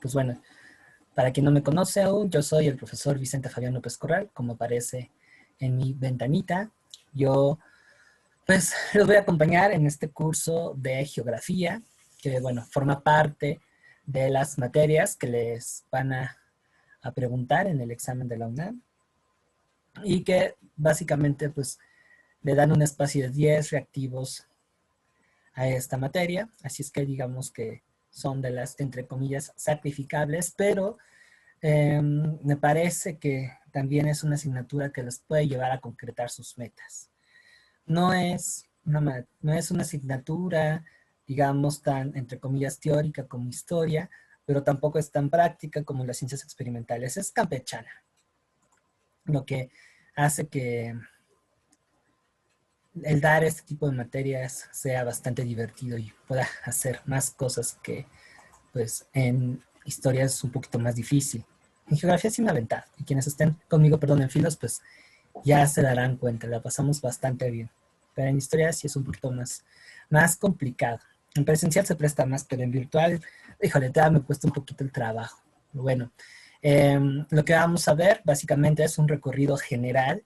pues bueno, para quien no me conoce aún, yo soy el profesor Vicente Fabián López Corral, como aparece en mi ventanita. Yo, pues, los voy a acompañar en este curso de geografía, que, bueno, forma parte de las materias que les van a preguntar en el examen de la UNAM y que básicamente, pues, le dan un espacio de 10 reactivos a esta materia. Así es que digamos que son de las, entre comillas, sacrificables, pero me parece que también es una asignatura que les puede llevar a concretar sus metas. No es una asignatura, digamos, tan, entre comillas, teórica como historia, pero tampoco es tan práctica como las ciencias experimentales. Es campechana, lo que hace que el dar este tipo de materias sea bastante divertido y pueda hacer más cosas que, pues, en historia es un poquito más difícil. En geografía sí me ha aventado. Y quienes estén conmigo, perdón, en filos, pues ya se darán cuenta, la pasamos bastante bien. Pero en historia sí es un poquito más complicado. En presencial se presta más, pero en virtual, híjole, todavía me cuesta un poquito el trabajo. Bueno, lo que vamos a ver básicamente es un recorrido general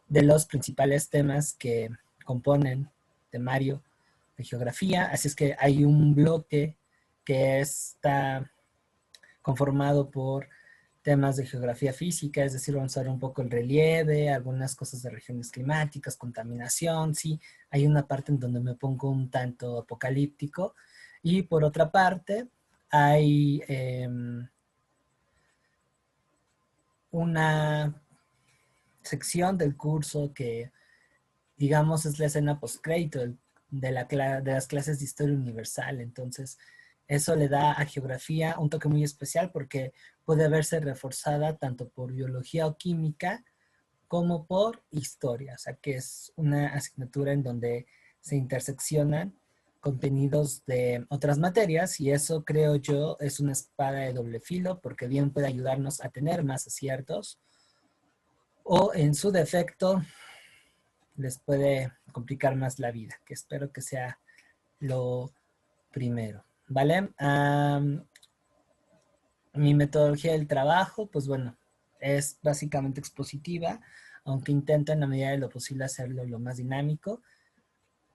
de los principales temas que componen temario de geografía. Así es que hay un bloque que está conformado por temas de geografía física, es decir, vamos a ver un poco el relieve, algunas cosas de regiones climáticas, contaminación, sí, hay una parte en donde me pongo un tanto apocalíptico, y por otra parte hay una sección del curso que, digamos, es la escena postcrédito de las clases de historia universal. Entonces, eso le da a geografía un toque muy especial porque puede verse reforzada tanto por biología o química como por historia. O sea, que es una asignatura en donde se interseccionan contenidos de otras materias, y eso, creo yo, es una espada de doble filo porque bien puede ayudarnos a tener más aciertos o, en su defecto, les puede complicar más la vida, que espero que sea lo primero, ¿vale? Mi metodología del trabajo, pues bueno, es básicamente expositiva, aunque intento en la medida de lo posible hacerlo lo más dinámico.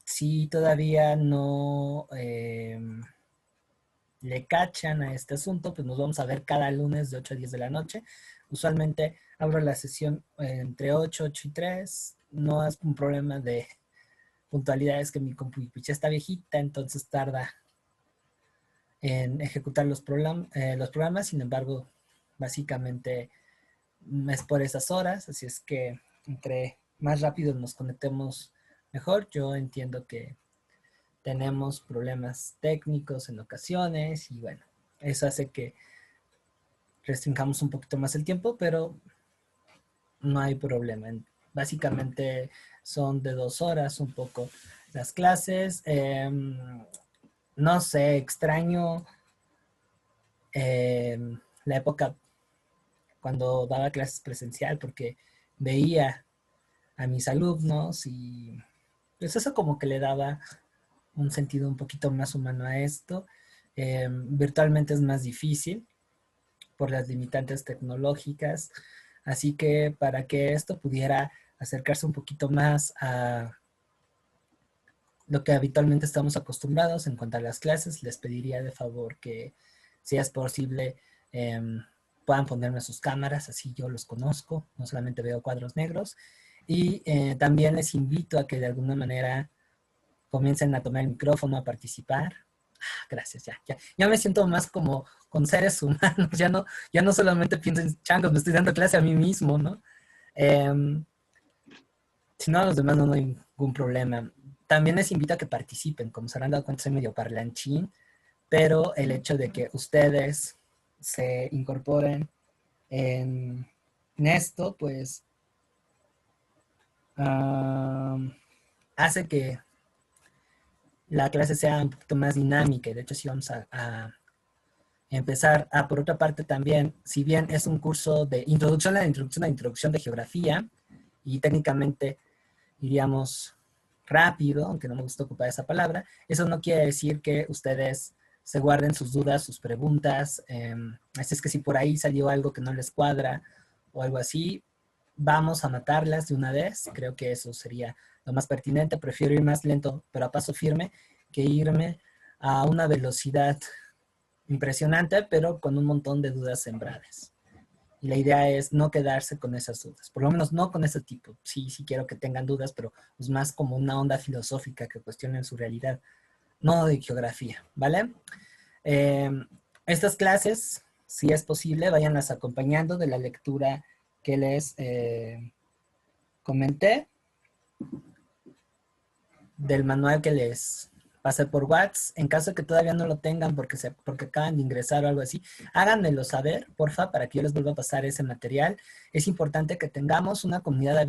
Si todavía no le cachan a este asunto, pues nos vamos a ver cada lunes de 8 a 10 de la noche. Usualmente abro la sesión entre 8 y 3. No es un problema de puntualidad, es que mi compu ya está viejita, entonces tarda en ejecutar los programas. Sin embargo, básicamente es por esas horas, así es que entre más rápido nos conectemos, mejor. Yo entiendo que tenemos problemas técnicos en ocasiones y bueno, eso hace que restringamos un poquito más el tiempo, pero no hay problema. Básicamente son de 2 horas un poco las clases. No sé, extraño la época cuando daba clases presencial porque veía a mis alumnos y pues eso como que le daba un sentido un poquito más humano a esto. Virtualmente es más difícil por las limitantes tecnológicas, así que para que esto pudiera acercarse un poquito más a lo que habitualmente estamos acostumbrados en cuanto a las clases, les pediría de favor que, si es posible, puedan ponerme sus cámaras, así yo los conozco, no solamente veo cuadros negros. Y también les invito a que de alguna manera comiencen a tomar el micrófono, a participar. Gracias, ya me siento más como con seres humanos, ya no solamente pienso en changos, me estoy dando clase a mí mismo, ¿no? Si no, a los demás no hay ningún problema. También les invito a que participen, como se habrán dado cuenta, soy medio parlanchín, pero el hecho de que ustedes se incorporen en esto, pues hace que la clase sea un poquito más dinámica. Y de hecho, sí vamos a empezar. Por otra parte también, si bien es un curso de introducción a la introducción de geografía, y técnicamente iríamos rápido, aunque no me gusta ocupar esa palabra, eso no quiere decir que ustedes se guarden sus dudas, sus preguntas. Así es que si por ahí salió algo que no les cuadra o algo así, vamos a matarlas de una vez. Creo que eso sería lo más pertinente. Prefiero ir más lento, pero a paso firme, que irme a una velocidad impresionante, pero con un montón de dudas sembradas. Y la idea es no quedarse con esas dudas, por lo menos no con ese tipo. Sí, sí quiero que tengan dudas, pero pues más como una onda filosófica que cuestionen su realidad, no de geografía, ¿vale? Eh, Estas clases, si es posible, váyanlas acompañando de la lectura que les comenté, del manual que les pasé por WhatsApp. En caso de que todavía no lo tengan porque acaban de ingresar o algo así, háganmelo saber, porfa, para que yo les vuelva a pasar ese material. Es importante que tengamos una comunidad,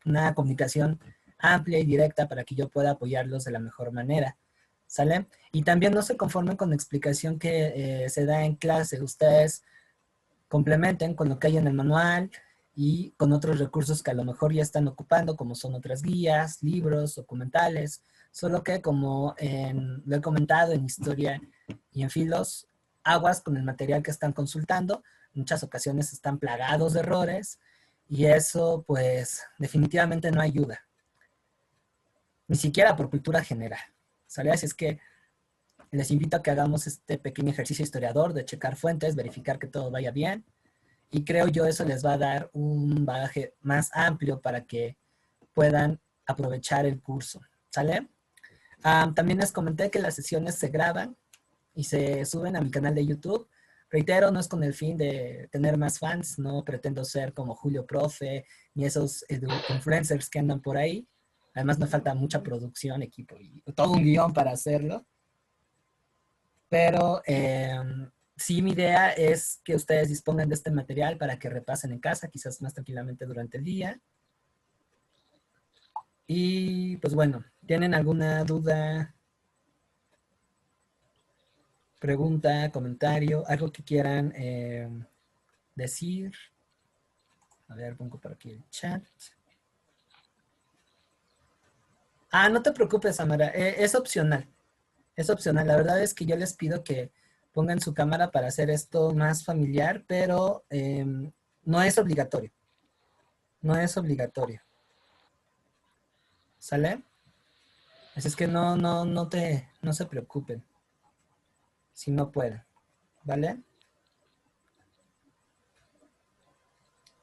una comunicación amplia y directa para que yo pueda apoyarlos de la mejor manera. ¿Sale? Y también no se conformen con la explicación que se da en clase. Ustedes complementen con lo que hay en el manual y con otros recursos que a lo mejor ya están ocupando, como son otras guías, libros, documentales, solo que como lo he comentado en historia y en filos, aguas con el material que están consultando, en muchas ocasiones están plagados de errores y eso pues definitivamente no ayuda, ni siquiera por cultura general, ¿sale? Así es que les invito a que hagamos este pequeño ejercicio historiador de checar fuentes, verificar que todo vaya bien. Y creo yo eso les va a dar un bagaje más amplio para que puedan aprovechar el curso. ¿Sale? También les comenté que las sesiones se graban y se suben a mi canal de YouTube. Reitero, no es con el fin de tener más fans, no pretendo ser como Julio Profe ni esos influencers que andan por ahí. Además me falta mucha producción, equipo y todo un guión para hacerlo. Pero sí, mi idea es que ustedes dispongan de este material para que repasen en casa, quizás más tranquilamente durante el día. Y pues bueno, ¿tienen alguna duda, pregunta, comentario, algo que quieran decir? A ver, pongo por aquí el chat. No te preocupes, Amara, es opcional. Es opcional. La verdad es que yo les pido que pongan su cámara para hacer esto más familiar, pero no es obligatorio. No es obligatorio. ¿Sale? Así es que no se preocupen si no pueden, ¿vale?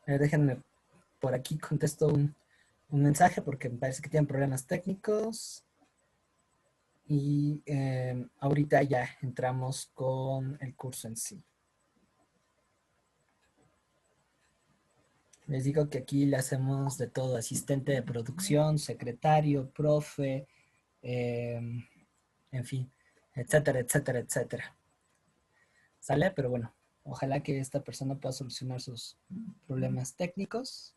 Déjenme por aquí contesto un mensaje porque me parece que tienen problemas técnicos. Y ahorita ya entramos con el curso en sí. Les digo que aquí le hacemos de todo, asistente de producción, secretario, profe, en fin, etcétera, etcétera, etcétera. ¿Sale? Pero bueno, ojalá que esta persona pueda solucionar sus problemas técnicos.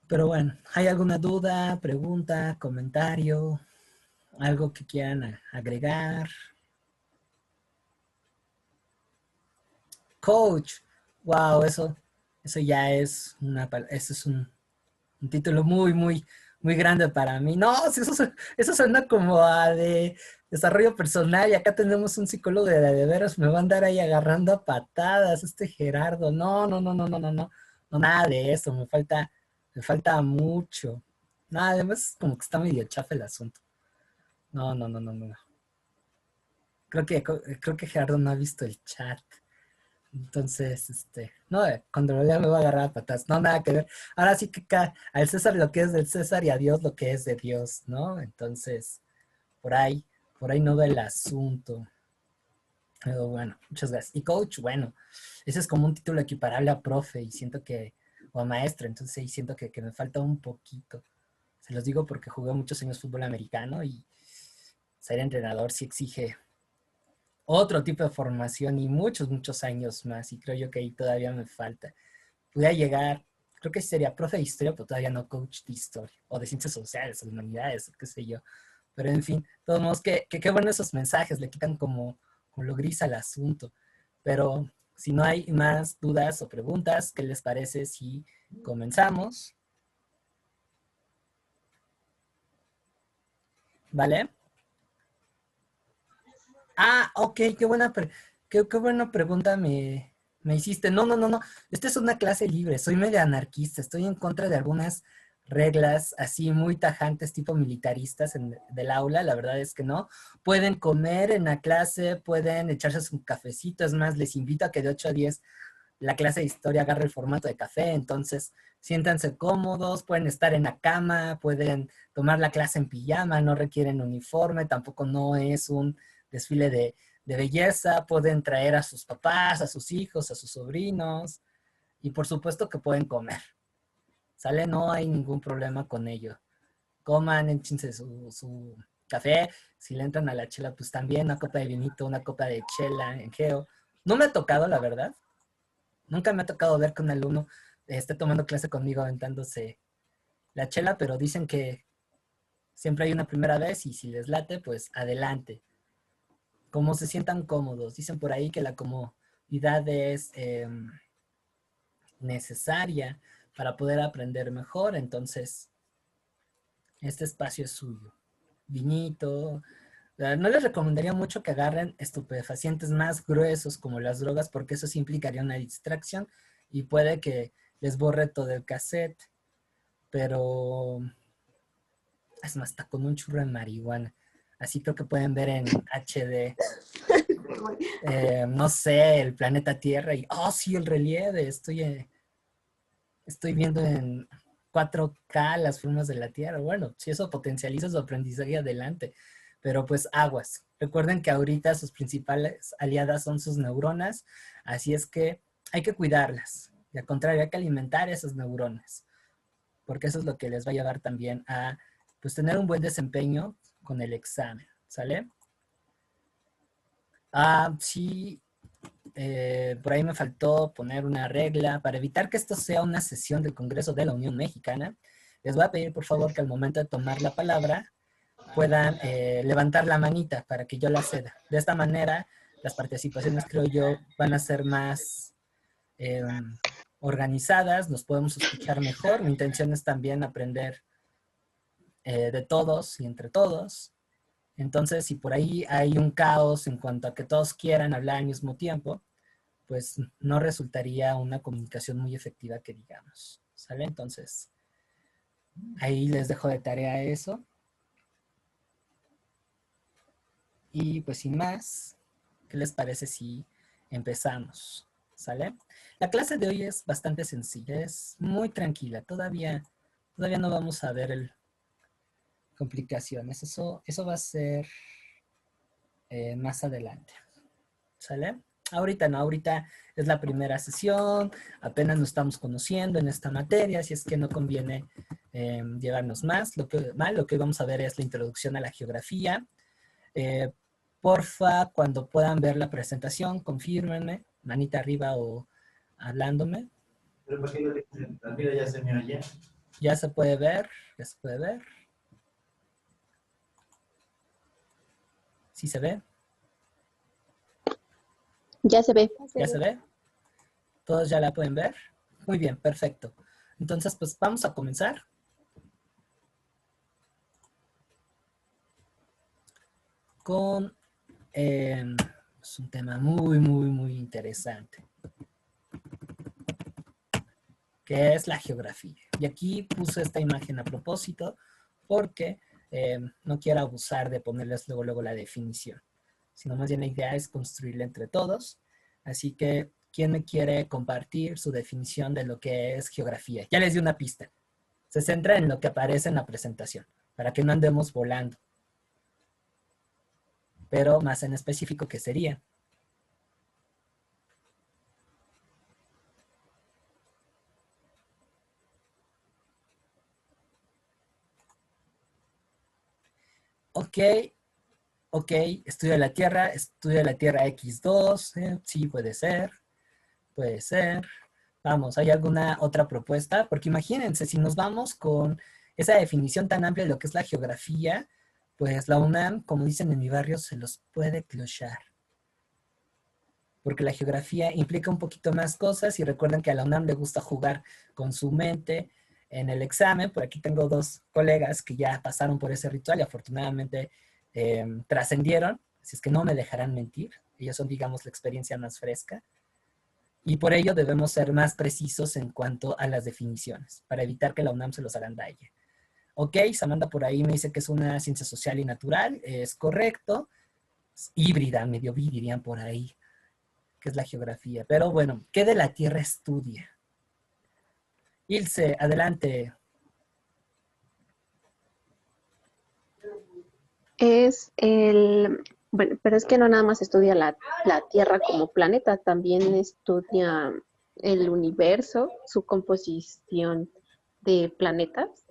Pero bueno, ¿hay alguna duda, pregunta, comentario, algo que quieran agregar? Coach, wow, eso ya es eso es un título muy grande para mí. No, eso suena como a de desarrollo personal y acá tenemos un psicólogo de veras, me va a andar ahí agarrando a patadas este Gerardo. No, nada de eso, me falta mucho. Nada, además como que está medio chafa el asunto. No. Creo que Gerardo no ha visto el chat. Entonces, no, cuando lo lea me va a agarrar a patas. No, nada que ver. Ahora sí que al César lo que es del César y a Dios lo que es de Dios, ¿no? Entonces, por ahí, por ahí no va el asunto. Pero bueno, muchas gracias. Y coach, bueno, ese es como un título equiparable a profe y siento que, o a maestro, entonces ahí siento que me falta un poquito. Se los digo porque jugué muchos años fútbol americano y ser entrenador sí exige otro tipo de formación y muchos años más. Y creo yo que ahí todavía me falta. Pudiera llegar, creo que sería profe de historia, pero todavía no coach de historia, o de ciencias sociales, o de humanidades, o qué sé yo. Pero en fin, de todos modos, qué bueno esos mensajes, le quitan como lo gris al asunto. Pero si no hay más dudas o preguntas, ¿qué les parece si comenzamos? ¿Vale? Ah, ok, qué buena pregunta me hiciste. No, no, no, no. Esta es una clase libre. Soy medio anarquista. Estoy en contra de algunas reglas así muy tajantes, tipo militaristas del aula. La verdad es que no. Pueden comer en la clase, pueden echarse su cafecito. Es más, les invito a que de 8 a 10 la clase de historia agarre el formato de café. Entonces, siéntanse cómodos, pueden estar en la cama, pueden tomar la clase en pijama, no requieren uniforme, tampoco no es un desfile de belleza, pueden traer a sus papás, a sus hijos, a sus sobrinos y por supuesto que pueden comer, ¿sale? No hay ningún problema con ello. Coman, échense su café, si le entran a la chela, pues también una copa de vinito, una copa de chela en geo. No me ha tocado, la verdad. Nunca me ha tocado ver que un alumno esté tomando clase conmigo aventándose la chela, pero dicen que siempre hay una primera vez y si les late, pues adelante. Como se sientan cómodos. Dicen por ahí que la comodidad es necesaria para poder aprender mejor, entonces este espacio es suyo. Vinito. No les recomendaría mucho que agarren estupefacientes más gruesos como las drogas porque eso sí implicaría una distracción y puede que les borre todo el cassette, pero es más, está con un churro de marihuana. Así creo que pueden ver en HD, no sé, el planeta Tierra y, oh, sí, el relieve. Estoy viendo en 4K las formas de la Tierra. Bueno, si eso potencializa su aprendizaje adelante. Pero pues aguas. Recuerden que ahorita sus principales aliadas son sus neuronas, así es que hay que cuidarlas. Y al contrario, hay que alimentar esas neuronas, porque eso es lo que les va a llevar también a pues tener un buen desempeño con el examen, ¿sale? Ah, sí, por ahí me faltó poner una regla para evitar que esto sea una sesión del Congreso de la Unión Mexicana. Les voy a pedir, por favor, que al momento de tomar la palabra puedan levantar la manita para que yo la ceda. De esta manera, las participaciones, creo yo, van a ser más eh, organizadas, nos podemos escuchar mejor. Mi intención es también aprender de todos y entre todos. Entonces, si por ahí hay un caos en cuanto a que todos quieran hablar al mismo tiempo, pues no resultaría una comunicación muy efectiva que digamos. ¿Sale? Entonces, ahí les dejo de tarea eso. Y pues sin más, ¿qué les parece si empezamos? ¿Sale? La clase de hoy es bastante sencilla, es muy tranquila, todavía no vamos a ver complicaciones, eso va a ser más adelante. ¿Sale? Ahorita no, ahorita es la primera sesión, apenas nos estamos conociendo en esta materia, así es que no conviene llevarnos más. Lo que vamos a ver es la introducción a la geografía. Eh, porfa, cuando puedan ver la presentación, confírmenme, manita arriba o hablándome. Pero ¿por qué no te mira, ya se me oye? Ya se puede ver, ya se puede ver. ¿Sí se ve? Ya se ve. ¿Ya se ve? ¿Todos ya la pueden ver? Muy bien, perfecto. Entonces, pues vamos a comenzar. Con es un tema muy, muy, muy interesante, que es la geografía. Y aquí puse esta imagen a propósito porque no quiero abusar de ponerles luego, luego la definición, sino más bien la idea es construirla entre todos. Así que, ¿quién me quiere compartir su definición de lo que es geografía? Ya les di una pista. Se centra en lo que aparece en la presentación, para que no andemos volando. Pero más en específico, ¿qué sería? Ok, ok, estudio de la Tierra X2, sí, puede ser. Vamos, ¿hay alguna otra propuesta? Porque imagínense, si nos vamos con esa definición tan amplia de lo que es la geografía, pues la UNAM, como dicen en mi barrio, se los puede clochar. Porque la geografía implica un poquito más cosas y recuerden que a la UNAM le gusta jugar con su mente en el examen. Por aquí tengo dos colegas que ya pasaron por ese ritual y afortunadamente trascendieron. así es que no me dejarán mentir. Ellos son, digamos, la experiencia más fresca. Y por ello debemos ser más precisos en cuanto a las definiciones, para evitar que la UNAM se los agandalle. Ok, Samantha por ahí me dice que es una ciencia social y natural, es correcto. Es híbrida, medio bi, dirían por ahí, que es la geografía. Pero bueno, ¿qué de la Tierra estudia? Ilse, adelante. Es el, bueno, pero es que no nada más estudia la Tierra como planeta, también estudia el universo, su composición de planetas,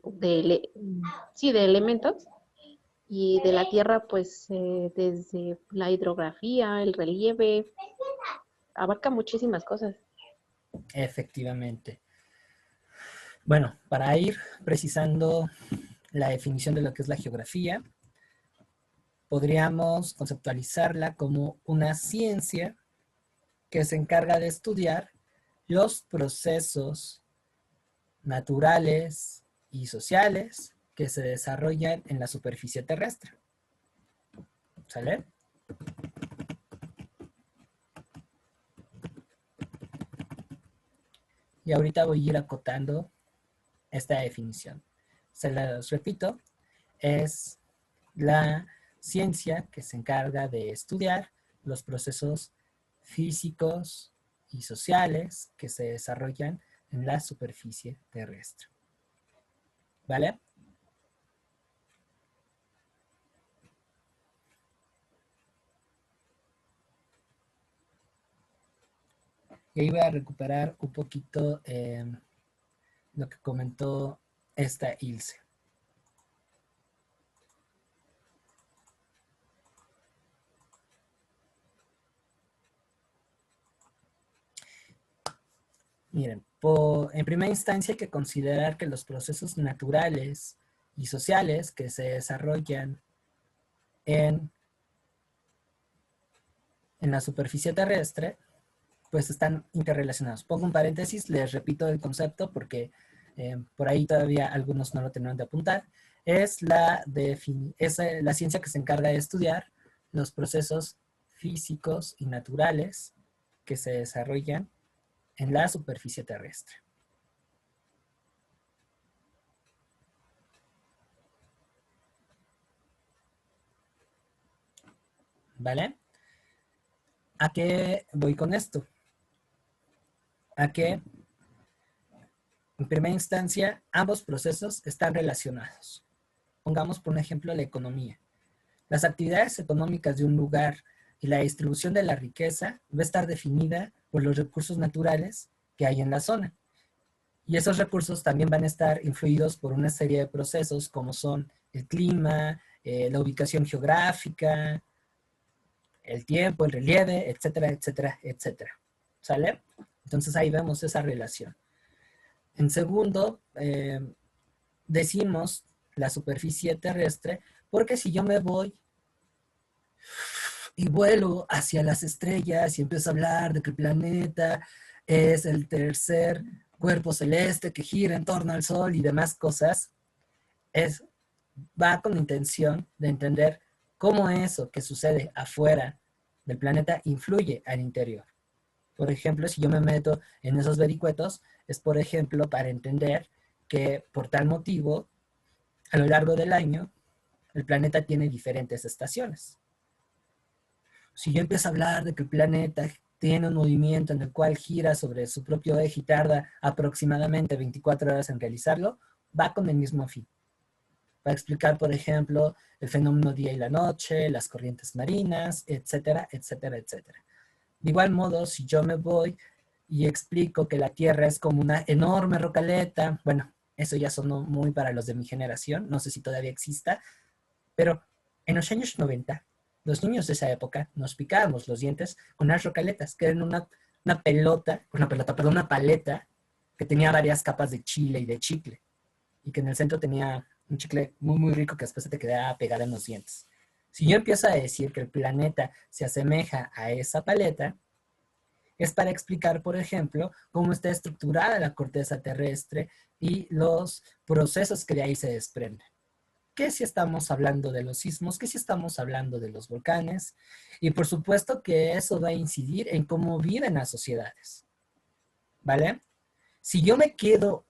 sí, de elementos, y de la Tierra, pues desde la hidrografía, el relieve, abarca muchísimas cosas. Efectivamente. Bueno, para ir precisando la definición de lo que es la geografía, podríamos conceptualizarla como una ciencia que se encarga de estudiar los procesos naturales y sociales que se desarrollan en la superficie terrestre. ¿Sale? Y ahorita voy a ir acotando esta definición. Se las repito, es la ciencia que se encarga de estudiar los procesos físicos y sociales que se desarrollan en la superficie terrestre. ¿Vale? Y ahí voy a recuperar un poquito lo que comentó esta Ilse. Miren, en primera instancia hay que considerar que los procesos naturales y sociales que se desarrollan en, en la superficie terrestre, pues están interrelacionados. Pongo un paréntesis, les repito el concepto porque por ahí todavía algunos no lo tendrán de apuntar. Es la ciencia que se encarga de estudiar los procesos físicos y naturales que se desarrollan en la superficie terrestre. ¿Vale? ¿A qué voy con esto? A que, en primera instancia, ambos procesos están relacionados. Pongamos por un ejemplo la economía. Las actividades económicas de un lugar y la distribución de la riqueza va a estar definida por los recursos naturales que hay en la zona. Y esos recursos también van a estar influidos por una serie de procesos como son el clima, la ubicación geográfica, el tiempo, el relieve, etcétera, etcétera, etcétera. ¿Sale? Entonces ahí vemos esa relación. En segundo, decimos la superficie terrestre, porque si yo me voy y vuelo hacia las estrellas y empiezo a hablar de que el planeta es el tercer cuerpo celeste que gira en torno al Sol y demás cosas, va con la intención de entender cómo eso que sucede afuera del planeta influye al interior. Por ejemplo, si yo me meto en esos vericuetos, es por ejemplo para entender que por tal motivo, a lo largo del año, el planeta tiene diferentes estaciones. Si yo empiezo a hablar de que el planeta tiene un movimiento en el cual gira sobre su propio eje y tarda aproximadamente 24 horas en realizarlo, va con el mismo fin. Va a explicar, por ejemplo, el fenómeno día y la noche, las corrientes marinas, etcétera, etcétera, etcétera. De igual modo, si yo me voy y explico que la Tierra es como una enorme rocaleta, bueno, eso ya sonó muy para los de mi generación, no sé si todavía exista, pero en los años 90, los niños de esa época nos picábamos los dientes con unas rocaletas, que eran una paleta que tenía varias capas de chile y de chicle, y que en el centro tenía un chicle muy, muy rico que después se te quedaba pegado en los dientes. Si yo empiezo a decir que el planeta se asemeja a esa paleta, es para explicar, por ejemplo, cómo está estructurada la corteza terrestre y los procesos que de ahí se desprenden. que si estamos hablando de los sismos, que si estamos hablando de los volcanes, y por supuesto que eso va a incidir en cómo viven las sociedades, ¿vale? Si yo me quedo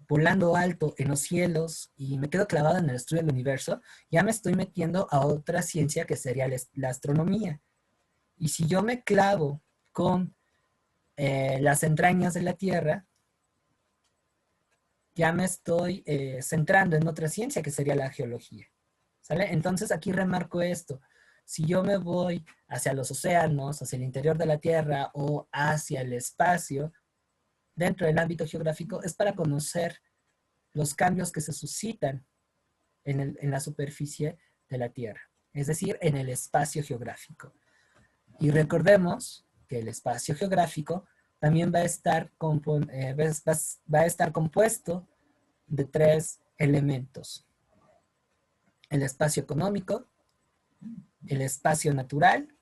volando alto en los cielos y me quedo clavado en el estudio del universo, ya me estoy metiendo a otra ciencia que sería la astronomía. Y si yo me clavo con las entrañas de la Tierra, ya me estoy centrando en otra ciencia que sería la geología. ¿Sale? Entonces aquí remarco esto. Si yo me voy hacia los océanos, hacia el interior de la Tierra o hacia el espacio, dentro del ámbito geográfico, es para conocer los cambios que se suscitan en la superficie de la Tierra, es decir, en el espacio geográfico. Y recordemos que el espacio geográfico también va a estar compuesto de 3 elementos: el espacio económico, el espacio natural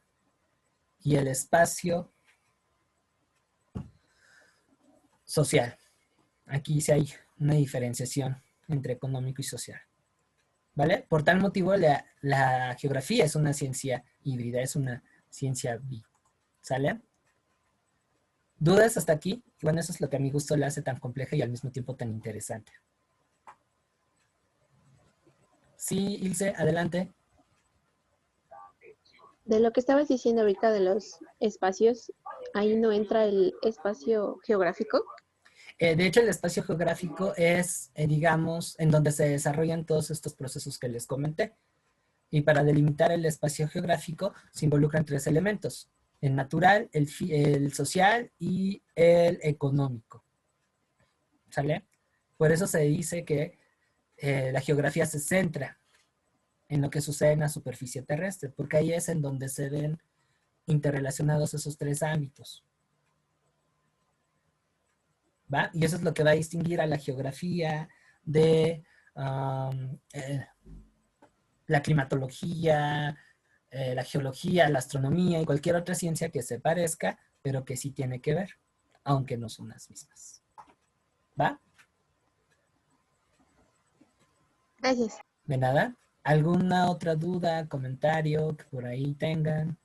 y el espacio social. Aquí sí hay una diferenciación entre económico y social, ¿vale? Por tal motivo, la geografía es una ciencia híbrida, es una ciencia bi, ¿sale? ¿Dudas hasta aquí? Y bueno, eso es lo que a mi gusto la hace tan compleja y al mismo tiempo tan interesante. Sí, Ilse, adelante. De lo que estabas diciendo ahorita de los espacios, ahí no entra el espacio geográfico. De hecho, el espacio geográfico es, digamos, en donde se desarrollan todos estos procesos que les comenté. Y para delimitar el espacio geográfico se involucran 3 elementos: el natural, el social y el económico. ¿Sale? Por eso se dice que la geografía se centra en lo que sucede en la superficie terrestre, porque ahí es en donde se ven interrelacionados esos 3 ámbitos. ¿Va? Y eso es lo que va a distinguir a la geografía de la climatología, la geología, la astronomía y cualquier otra ciencia que se parezca, pero que sí tiene que ver, aunque no son las mismas. ¿Va? Gracias. De nada. ¿Alguna otra duda, comentario que por ahí tengan?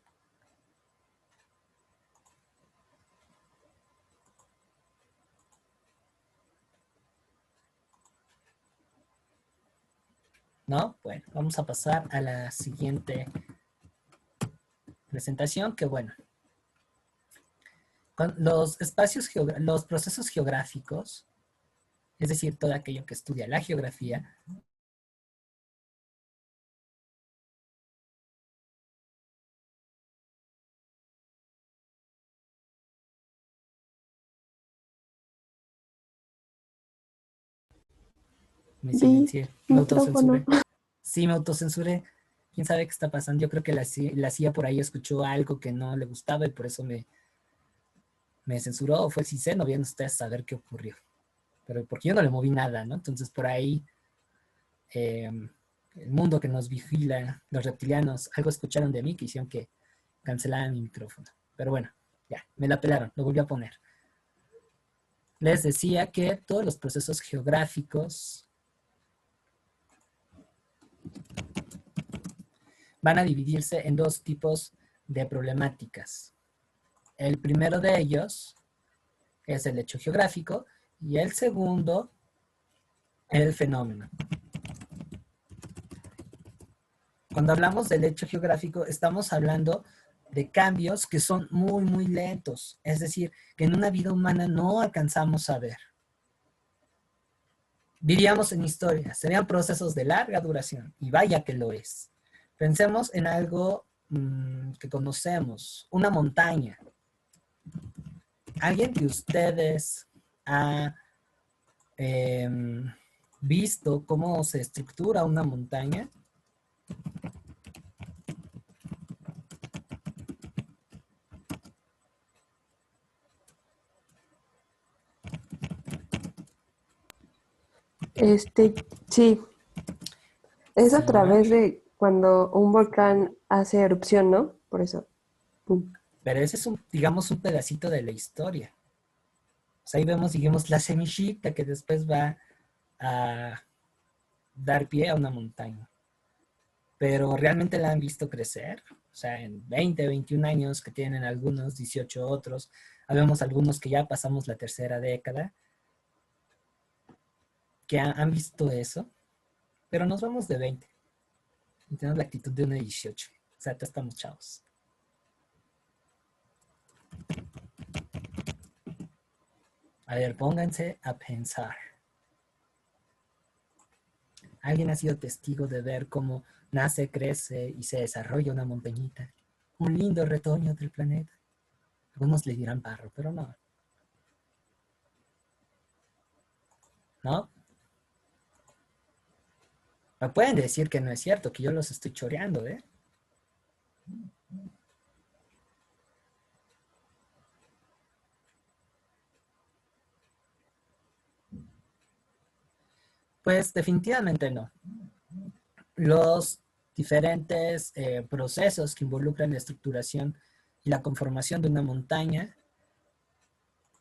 ¿No? Bueno, vamos a pasar a la siguiente presentación, que bueno, con los los procesos geográficos, es decir, todo aquello que estudia la geografía, me Vi silencié, me micrófono. autocensuré. Sí, me autocensuré. ¿Quién sabe qué está pasando? Yo creo que la CIA por ahí escuchó algo que no le gustaba y por eso me censuró, o fue CISEN, no bien ustedes saber qué ocurrió. Pero porque yo no le moví nada, ¿no? Entonces por ahí el mundo que nos vigila, los reptilianos, algo escucharon de mí que hicieron que cancelaran mi micrófono. Pero bueno, ya, me la pelaron, lo volví a poner. Les decía que todos los procesos geográficos van a dividirse en 2 tipos de problemáticas. El primero de ellos es el hecho geográfico y el segundo, el fenómeno. Cuando hablamos del hecho geográfico, estamos hablando de cambios que son muy, muy lentos. Es decir, que en una vida humana no alcanzamos a ver. Diríamos en historia, serían procesos de larga duración, y vaya que lo es. Pensemos en algo que conocemos, una montaña. ¿Alguien de ustedes ha visto cómo se estructura una montaña? Este, sí, es a Sí, ¿va? través de cuando un volcán hace erupción, ¿no? Por eso. Pum. Pero ese es, digamos, un pedacito de la historia. O sea, ahí vemos, digamos, la semillita que después va a dar pie a una montaña. Pero realmente la han visto crecer. O sea, en 20, 21 años que tienen algunos, 18 otros. Habemos algunos que ya pasamos la tercera década, que han visto eso. Pero nos vamos de 20. Y tenemos la actitud de una de 18. O sea, ya estamos chavos. A ver, pónganse a pensar. ¿Alguien ha sido testigo de ver cómo nace, crece y se desarrolla una montañita? Un lindo retoño del planeta. Algunos le dirán barro, pero no. ¿No? Me pueden decir que no es cierto, que yo los estoy choreando, ¿eh? Pues definitivamente no. Los diferentes procesos que involucran la estructuración y la conformación de una montaña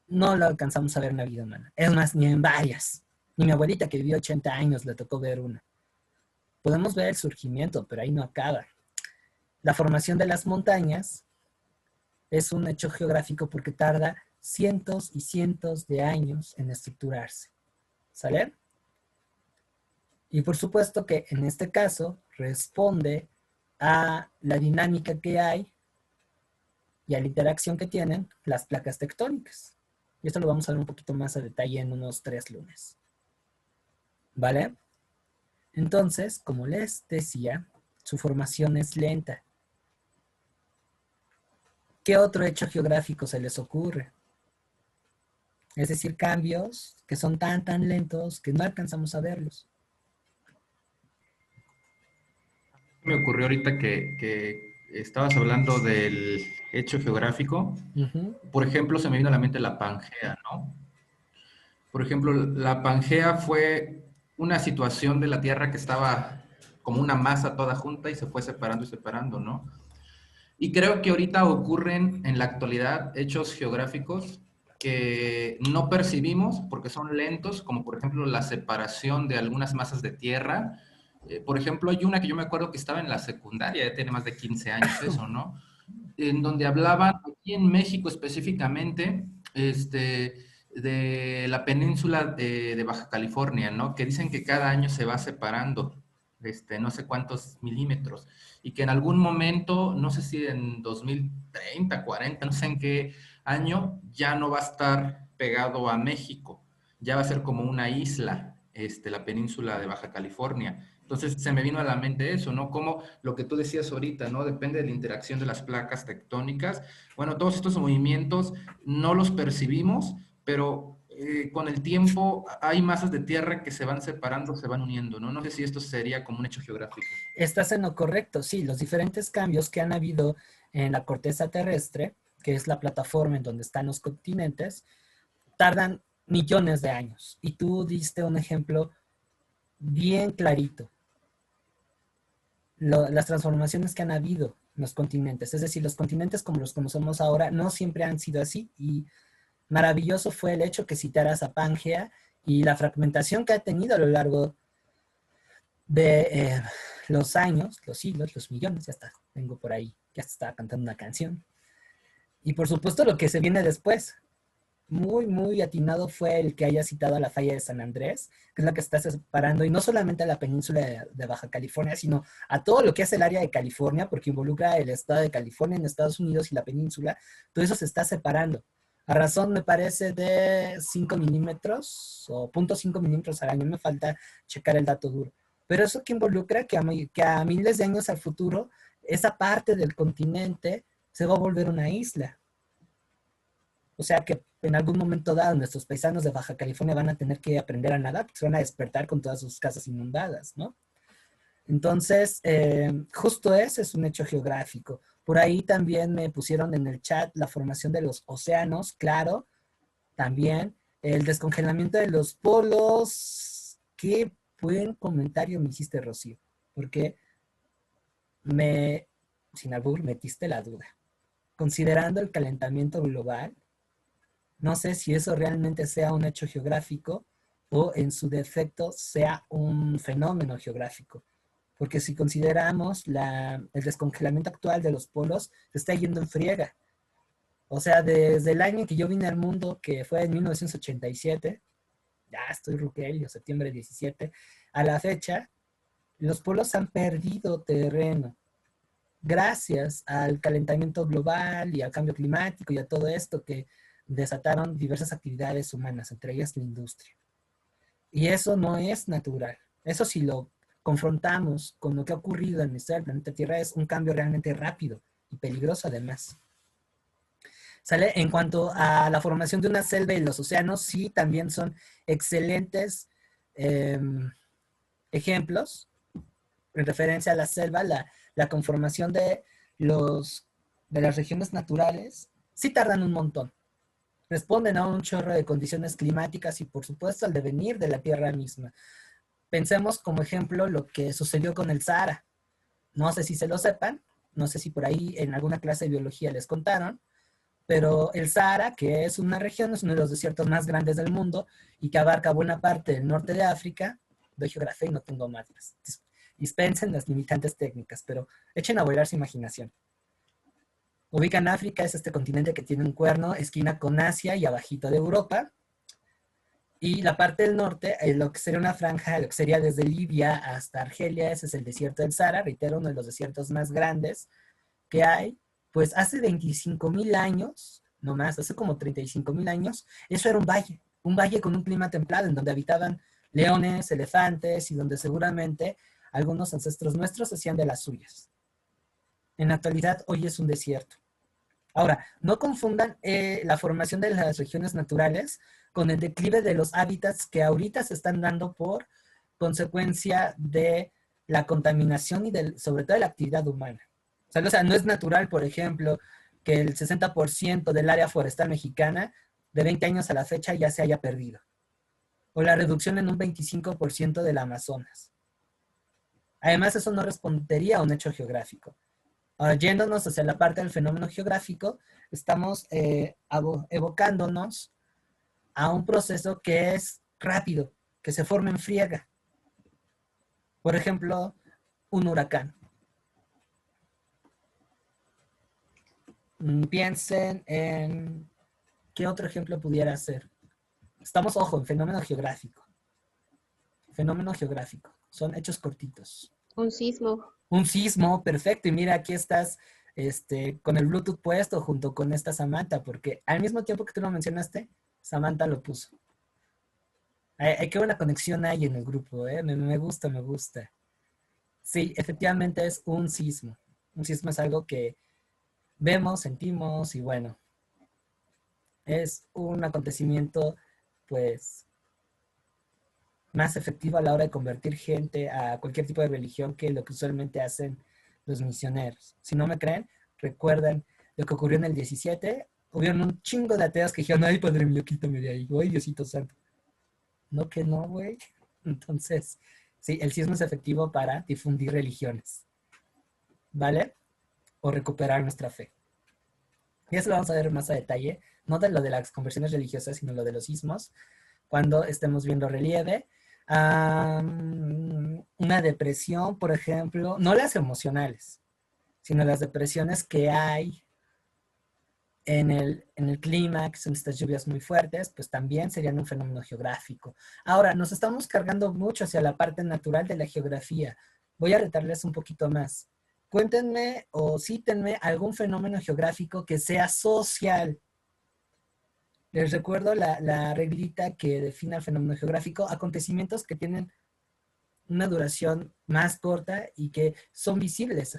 no lo alcanzamos a ver en la vida humana. Es más, ni en varias. Ni mi abuelita que vivió 80 años le tocó ver una. Podemos ver el surgimiento, pero ahí no acaba. La formación de las montañas es un hecho geográfico porque tarda cientos y cientos de años en estructurarse. ¿Sale? Y por supuesto que en este caso responde a la dinámica que hay y a la interacción que tienen las placas tectónicas. Y esto lo vamos a ver un poquito más a detalle en unos 3 lunes. ¿Vale? Entonces, como les decía, su formación es lenta. ¿Qué otro hecho geográfico se les ocurre? Es decir, cambios que son tan lentos que no alcanzamos a verlos. Me ocurrió ahorita que estabas hablando del hecho geográfico. Por ejemplo, se me vino a la mente la Pangea, ¿no? Por ejemplo, la Pangea fue una situación de la Tierra que estaba como una masa toda junta y se fue separando y separando, ¿no? Y creo que ahorita ocurren en la actualidad hechos geográficos que no percibimos porque son lentos, como por ejemplo la separación de algunas masas de tierra. Por ejemplo, hay una que yo me acuerdo que estaba en la secundaria, ya tiene más de 15 años eso, ¿no? En donde hablaban, aquí en México específicamente, de la península de Baja California, ¿no? Que dicen que cada año se va separando, no sé cuántos milímetros, y que en algún momento, no sé si en 2030, 40, no sé en qué año, ya no va a estar pegado a México, ya va a ser como una isla, la península de Baja California. Entonces se me vino a la mente eso, ¿no? Como lo que tú decías ahorita, ¿no? Depende de la interacción de las placas tectónicas. Bueno, todos estos movimientos no los percibimos, pero con el tiempo hay masas de tierra que se van separando, se van uniendo, ¿no? No sé si esto sería como un hecho geográfico. Estás en lo correcto, sí. Los diferentes cambios que han habido en la corteza terrestre, que es la plataforma en donde están los continentes, tardan millones de años. Y tú diste un ejemplo bien clarito. Las transformaciones que han habido en los continentes. Es decir, los continentes como los conocemos ahora no siempre han sido así. Y maravilloso fue el hecho que citaras a Pangea y la fragmentación que ha tenido a lo largo de los años, los siglos, los millones, ya está, tengo por ahí, ya estaba cantando una canción. Y por supuesto lo que se viene después, muy atinado fue el que haya citado a la falla de San Andrés, que es la que está separando, y no solamente a la península de Baja California, sino a todo lo que es el área de California, porque involucra el estado de California en Estados Unidos y la península, todo eso se está separando. A razón, me parece, de 5 milímetros o 0.5 milímetros al año, me falta checar el dato duro. Pero eso que involucra que a miles de años al futuro, esa parte del continente se va a volver una isla. O sea que en algún momento dado nuestros paisanos de Baja California van a tener que aprender a nadar porque se van a despertar con todas sus casas inundadas, ¿no? Entonces, justo ese es un hecho geográfico. Por ahí también me pusieron en el chat la formación de los océanos, claro, también el descongelamiento de los polos. Qué buen comentario me hiciste, Rocío, porque sin albur, metiste la duda. Considerando el calentamiento global, no sé si eso realmente sea un hecho geográfico, o en su defecto sea un fenómeno geográfico. Porque si consideramos el descongelamiento actual de los polos, se está yendo en friega. O sea, desde el año en que yo vine al mundo, que fue en 1987, ya estoy ruquello, septiembre 17, a la fecha, los polos han perdido terreno gracias al calentamiento global y al cambio climático y a todo esto que desataron diversas actividades humanas, entre ellas la industria. Y eso no es natural. Eso, si lo confrontamos con lo que ha ocurrido en la historia del planeta Tierra, es un cambio realmente rápido y peligroso además. ¿Sale? En cuanto a la formación de una selva y los océanos, sí, también son excelentes ejemplos en referencia a la selva. La conformación de las regiones naturales sí tardan un montón. Responden a un chorro de condiciones climáticas y, por supuesto, al devenir de la Tierra misma. Pensemos como ejemplo lo que sucedió con el Sahara. No sé si se lo sepan, no sé si por ahí en alguna clase de biología les contaron, pero el Sahara, que es una región, es uno de los desiertos más grandes del mundo y que abarca buena parte del norte de África. Doy geografía y no tengo mapas. Dispensen las limitantes técnicas, pero echen a volar su imaginación. Ubican África, es este continente que tiene un cuerno, esquina con Asia y abajito de Europa. Y la parte del norte, lo que sería una franja, lo que sería desde Libia hasta Argelia, ese es el desierto del Sahara, reitero, uno de los desiertos más grandes que hay. Pues hace 25,000 años, no más, hace como 35,000 años, eso era un valle con un clima templado en donde habitaban leones, elefantes y donde seguramente algunos ancestros nuestros hacían de las suyas. En la actualidad, hoy es un desierto. Ahora, no confundan la formación de las regiones naturales con el declive de los hábitats que ahorita se están dando por consecuencia de la contaminación y sobre todo de la actividad humana. O sea, no es natural, por ejemplo, que el 60% del área forestal mexicana de 20 años a la fecha ya se haya perdido. O la reducción en un 25% del Amazonas. Además, eso no respondería a un hecho geográfico. Ahora, yéndonos hacia la parte del fenómeno geográfico, estamos evocándonos a un proceso que es rápido, que se forma en friega. Por ejemplo, un huracán. Piensen en qué otro ejemplo pudiera ser. Estamos, ojo, en fenómeno geográfico. Fenómeno geográfico. Son hechos cortitos. Un sismo. Un sismo, perfecto. Y mira, aquí estás con el Bluetooth puesto junto con esta Samantha, porque al mismo tiempo que tú lo mencionaste, Samantha lo puso. Qué buena conexión hay en el grupo, ¿eh? Me gusta, me gusta. Sí, efectivamente es un sismo. Un sismo es algo que vemos, sentimos y bueno, es un acontecimiento pues más efectivo a la hora de convertir gente a cualquier tipo de religión que lo que usualmente hacen los misioneros. Si no me creen, recuerden lo que ocurrió en el 17, hubieron un chingo de ateos que dijeron, ay, padre mío, quítame de ahí, ay, Diosito santo. No que no, güey. Entonces, sí, el sismo es efectivo para difundir religiones, ¿vale? O recuperar nuestra fe. Y eso lo vamos a ver más a detalle, no de lo de las conversiones religiosas, sino lo de los sismos, cuando estemos viendo relieve. Una depresión, por ejemplo, no las emocionales, sino las depresiones que hay en el clima, que son estas lluvias muy fuertes, pues también serían un fenómeno geográfico. Ahora, nos estamos cargando mucho hacia la parte natural de la geografía. Voy a retarles un poquito más. Cuéntenme o cítenme algún fenómeno geográfico que sea social. Les recuerdo la reglita que define el fenómeno geográfico, acontecimientos que tienen una duración más corta y que son visibles.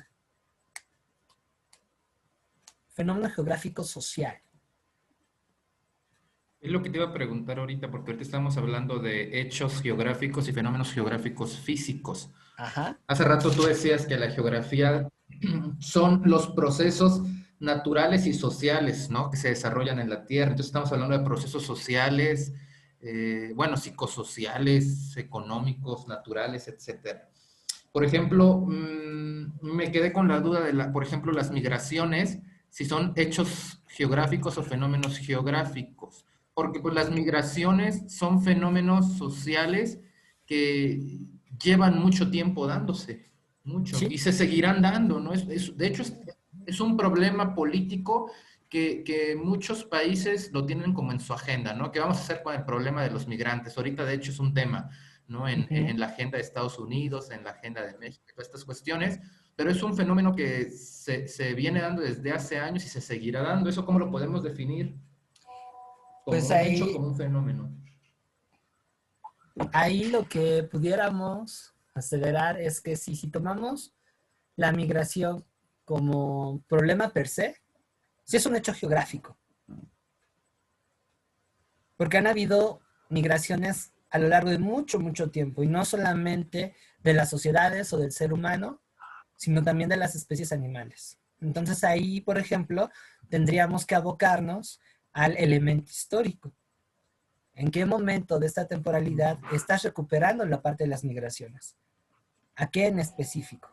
Fenómeno geográfico social. Es lo que te iba a preguntar ahorita, porque ahorita estamos hablando de hechos geográficos y fenómenos geográficos físicos. Ajá. Hace rato tú decías que la geografía son los procesos naturales y sociales, ¿no? Que se desarrollan en la Tierra. Entonces estamos hablando de procesos sociales, bueno, psicosociales, económicos, naturales, etcétera. Por ejemplo, me quedé con la duda de, por ejemplo, las migraciones, si son hechos geográficos o fenómenos geográficos. porque pues, las migraciones son fenómenos sociales que llevan mucho tiempo dándose, mucho, Sí, y se seguirán dando, ¿no? De hecho, es un problema político que muchos países lo tienen como en su agenda, ¿no? ¿Qué vamos a hacer con el problema de los migrantes? Ahorita, de hecho, es un tema, ¿no? ujú. En la agenda de Estados Unidos, en la agenda de México, todas estas cuestiones, pero es un fenómeno que se viene dando desde hace años y se seguirá dando. ¿Eso cómo lo podemos definir? Como Pues un hecho, ahí, como un fenómeno. ahí lo que pudiéramos acelerar es que si tomamos la migración como problema per se, sí es un hecho geográfico, porque han habido migraciones a lo largo de mucho, mucho tiempo, y no solamente de las sociedades o del ser humano, sino también de las especies animales. Entonces ahí, por ejemplo, tendríamos que abocarnos al elemento histórico. ¿En qué momento de esta temporalidad estás recuperando la parte de las migraciones? ¿A qué en específico?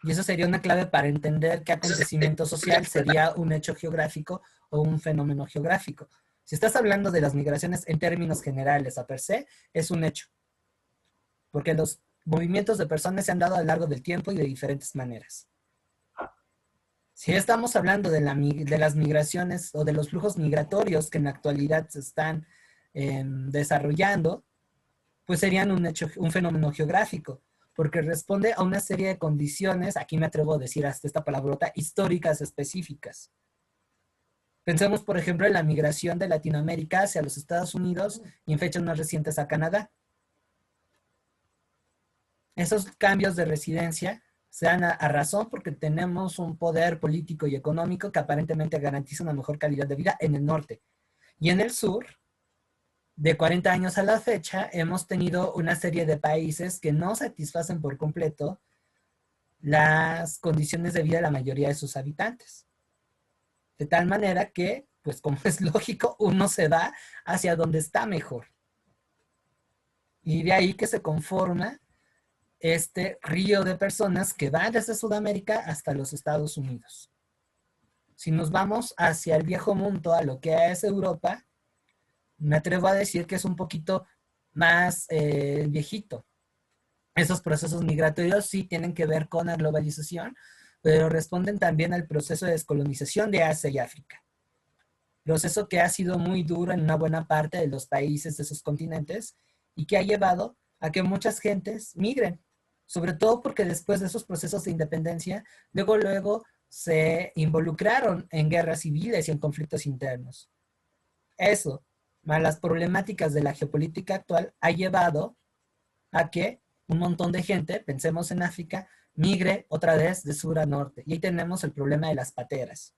Y eso sería una clave para entender qué acontecimiento social sería un hecho geográfico o un fenómeno geográfico. Si estás hablando de las migraciones en términos generales a per se, es un hecho, porque los movimientos de personas se han dado a lo largo del tiempo y de diferentes maneras. Si estamos hablando de las migraciones o de los flujos migratorios que en la actualidad se están desarrollando, pues serían un hecho, un fenómeno geográfico, porque responde a una serie de condiciones, aquí me atrevo a decir hasta esta palabrota, históricas específicas. Pensemos, por ejemplo, en la migración de Latinoamérica hacia los Estados Unidos y en fechas más recientes a Canadá. Esos cambios de residencia se dan a razón porque tenemos un poder político y económico que aparentemente garantiza una mejor calidad de vida en el norte. Y en el sur, de 40 años a la fecha, hemos tenido una serie de países que no satisfacen por completo las condiciones de vida de la mayoría de sus habitantes. De tal manera que, pues como es lógico, uno se va hacia donde está mejor. Y de ahí que se conforma este río de personas que van desde Sudamérica hasta los Estados Unidos. Si nos vamos hacia el viejo mundo, a lo que es Europa, me atrevo a decir que es un poquito más viejito. Esos procesos migratorios sí tienen que ver con la globalización, pero responden también al proceso de descolonización de Asia y África. Proceso que ha sido muy duro en una buena parte de los países de esos continentes y que ha llevado a que muchas gentes migren, sobre todo porque después de esos procesos de independencia, luego se involucraron en guerras civiles y en conflictos internos. Eso, más las problemáticas de la geopolítica actual, ha llevado a que un montón de gente, pensemos en África, migre otra vez de sur a norte. Y ahí tenemos el problema de las pateras.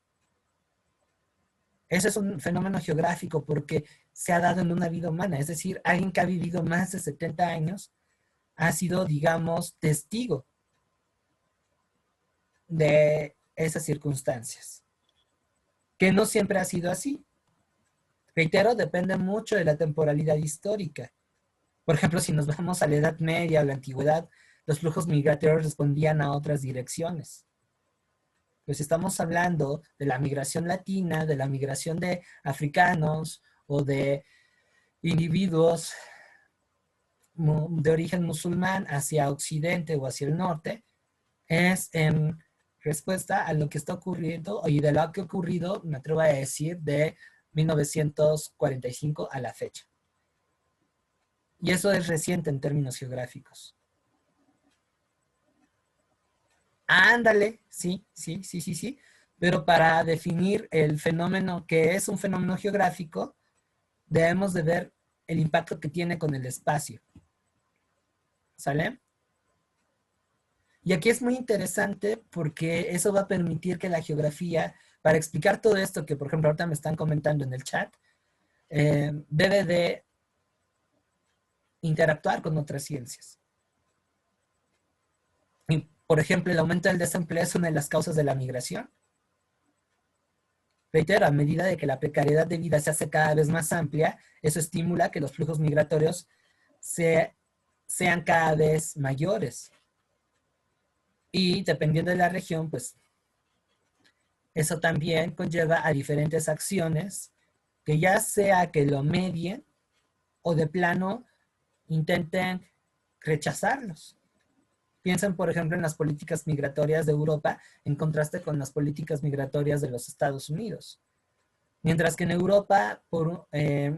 Ese es un fenómeno geográfico porque se ha dado en una vida humana, es decir, alguien que ha vivido más de 70 años ha sido, digamos, testigo de esas circunstancias, que no siempre ha sido así. Reitero, depende mucho de la temporalidad histórica. Por ejemplo, si nos vamos a la Edad Media o la Antigüedad, los flujos migratorios respondían a otras direcciones. Pues estamos hablando de la migración latina, de la migración de africanos o de individuos de origen musulmán hacia Occidente o hacia el norte, es en respuesta a lo que está ocurriendo y de lo que ha ocurrido, me atrevo a decir, de 1945 a la fecha. Y eso es reciente en términos geográficos. Ándale, sí. Pero para definir el fenómeno que es un fenómeno geográfico, debemos de ver el impacto que tiene con el espacio. ¿Sale? Y aquí es muy interesante porque eso va a permitir que la geografía, para explicar todo esto que, por ejemplo, ahorita me están comentando en el chat, debe de interactuar con otras ciencias. Y, por ejemplo, el aumento del desempleo es una de las causas de la migración. Reitero, a medida de que la precariedad de vida se hace cada vez más amplia, eso estimula que los flujos migratorios sean cada vez mayores. Y dependiendo de la región, pues eso también conlleva a diferentes acciones que ya sea que lo medien o de plano intenten rechazarlos. Piensen, por ejemplo, en las políticas migratorias de Europa en contraste con las políticas migratorias de los Estados Unidos. Mientras que en Europa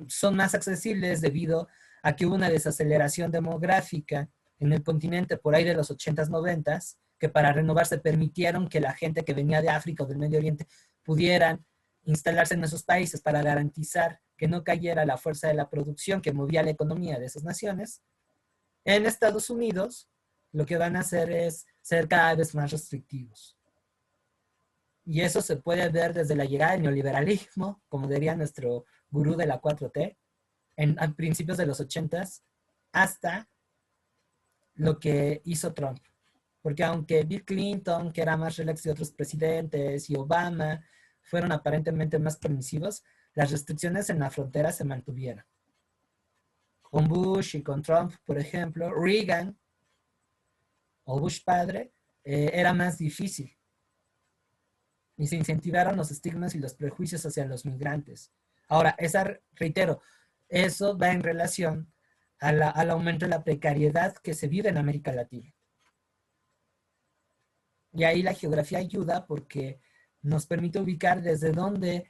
son más accesibles debido a que hubo una desaceleración demográfica en el continente por ahí de los 80s, 90s, que para renovarse permitieron que la gente que venía de África o del Medio Oriente pudieran instalarse en esos países para garantizar que no cayera la fuerza de la producción que movía la economía de esas naciones. En Estados Unidos, lo que van a hacer es ser cada vez más restrictivos. Y eso se puede ver desde la llegada del neoliberalismo, como diría nuestro gurú de la 4T, a principios de los 80s, hasta lo que hizo Trump. Porque aunque Bill Clinton, que era más relax de otros presidentes, y Obama fueron aparentemente más permisivos, las restricciones en la frontera se mantuvieron. Con Bush y con Trump, por ejemplo, Reagan o Bush padre, era más difícil. Y se incentivaron los estigmas y los prejuicios hacia los migrantes. Ahora, reitero, eso va en relación al aumento de la precariedad que se vive en América Latina. Y ahí la geografía ayuda porque nos permite ubicar desde dónde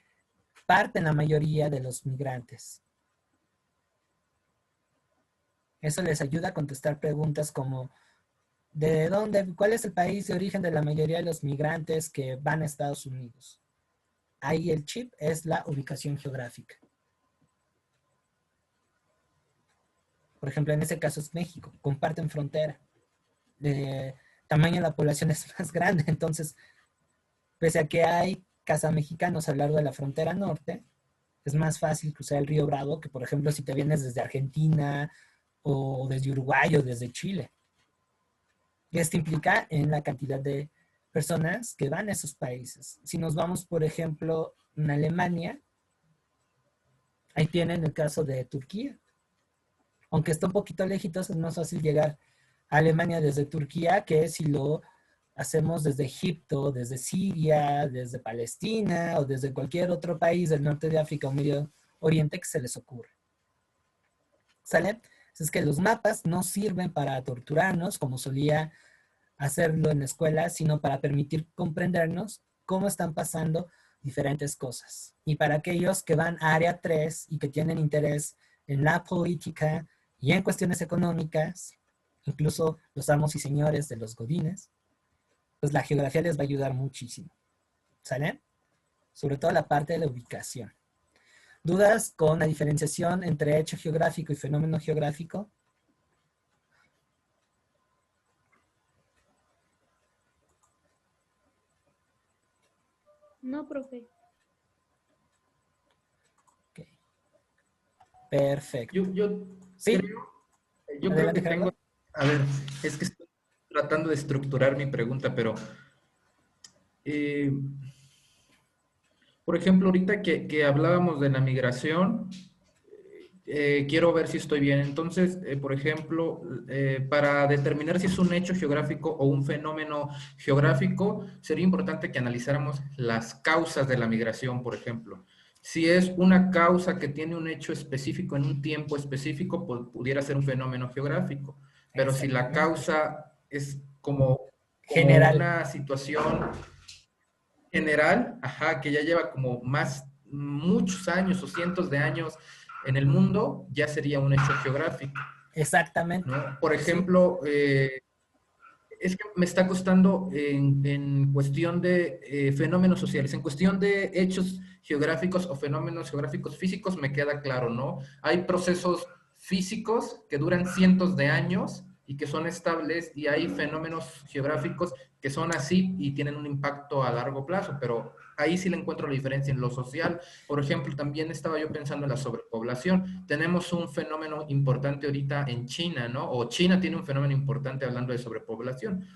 parten la mayoría de los migrantes. Eso les ayuda a contestar preguntas como ¿de dónde, cuál es el país de origen de la mayoría de los migrantes que van a Estados Unidos? Ahí el chip es la ubicación geográfica. Por ejemplo, en ese caso es México, comparten frontera. De tamaño de la población es más grande, entonces, pese a que hay cazamexicanos a lo largo de la frontera norte, es más fácil cruzar el río Bravo que, por ejemplo, si te vienes desde Argentina o desde Uruguay o desde Chile. Y esto implica en la cantidad de personas que van a esos países. Si nos vamos, por ejemplo, en Alemania, ahí tienen el caso de Turquía. Aunque está un poquito lejitos, es más fácil llegar a Alemania desde Turquía que si lo hacemos desde Egipto, desde Siria, desde Palestina o desde cualquier otro país del norte de África o Medio Oriente que se les ocurra. ¿Sale? Es que los mapas no sirven para torturarnos como solía hacerlo en la escuela, sino para permitir comprendernos cómo están pasando diferentes cosas. Y para aquellos que van a área 3 y que tienen interés en la política y en cuestiones económicas, incluso los amos y señores de los godines, pues la geografía les va a ayudar muchísimo. ¿Sale? Sobre todo la parte de la ubicación. ¿Dudas con la diferenciación entre hecho geográfico y fenómeno geográfico? No, profe. Ok. Perfecto. ¿Sí? Yo creo Adelante, que tengo... A ver, es que estoy tratando de estructurar mi pregunta, pero... por ejemplo, ahorita que hablábamos de la migración, quiero ver si estoy bien. Entonces, por ejemplo, para determinar si es un hecho geográfico o un fenómeno geográfico, sería importante que analizáramos las causas de la migración, por ejemplo. Si es una causa que tiene un hecho específico en un tiempo específico, pues, pudiera ser un fenómeno geográfico. Pero si la causa es como general, una situación general, ajá, que ya lleva como muchos años o cientos de años en el mundo, ya sería un hecho geográfico. Exactamente. ¿No? Por ejemplo, es que me está costando en cuestión de fenómenos sociales, en cuestión de hechos geográficos o fenómenos geográficos físicos me queda claro, ¿no? Hay procesos físicos que duran cientos de años y que son estables, y hay fenómenos geográficos que son así y tienen un impacto a largo plazo, pero ahí sí le encuentro la diferencia en lo social. Por ejemplo, también estaba yo pensando en la sobrepoblación. Tenemos un fenómeno importante ahorita en China, ¿no? O China tiene un fenómeno importante hablando de sobrepoblación,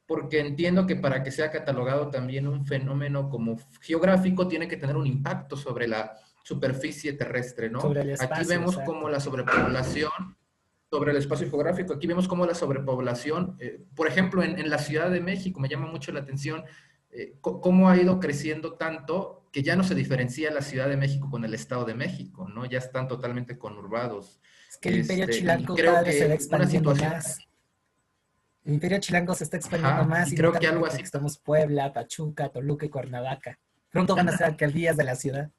porque entiendo que para que sea catalogado también un fenómeno como geográfico tiene que tener un impacto sobre la superficie terrestre, ¿no? Sobre el espacio, aquí vemos exacto. cómo la sobrepoblación, sobre el espacio geográfico, aquí vemos cómo la sobrepoblación, por ejemplo, en la Ciudad de México, me llama mucho la atención cómo ha ido creciendo tanto que ya no se diferencia la Ciudad de México con el Estado de México, ¿no? Ya están totalmente conurbados. Es que el Imperio Y Chilango creo cada vez se va que una expandiendo situación, más. El Imperio Chilango se está expandiendo ajá, más y y creo que lentamente algo así, conquistamos Puebla, Pachuca, Toluca y Cuernavaca. Pronto van a ser alcaldías de la ciudad.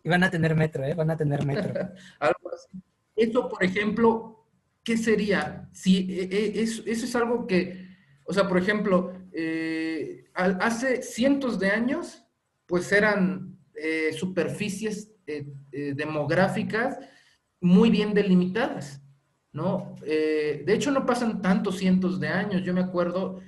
Y van a tener metro, ¿eh? Van a tener metro. algo así. Eso, por ejemplo, ¿qué sería? Si eso es algo que, o sea, por ejemplo, hace cientos de años, pues eran superficies demográficas muy bien delimitadas, ¿no? De hecho, no pasan tantos cientos de años. Yo me acuerdo,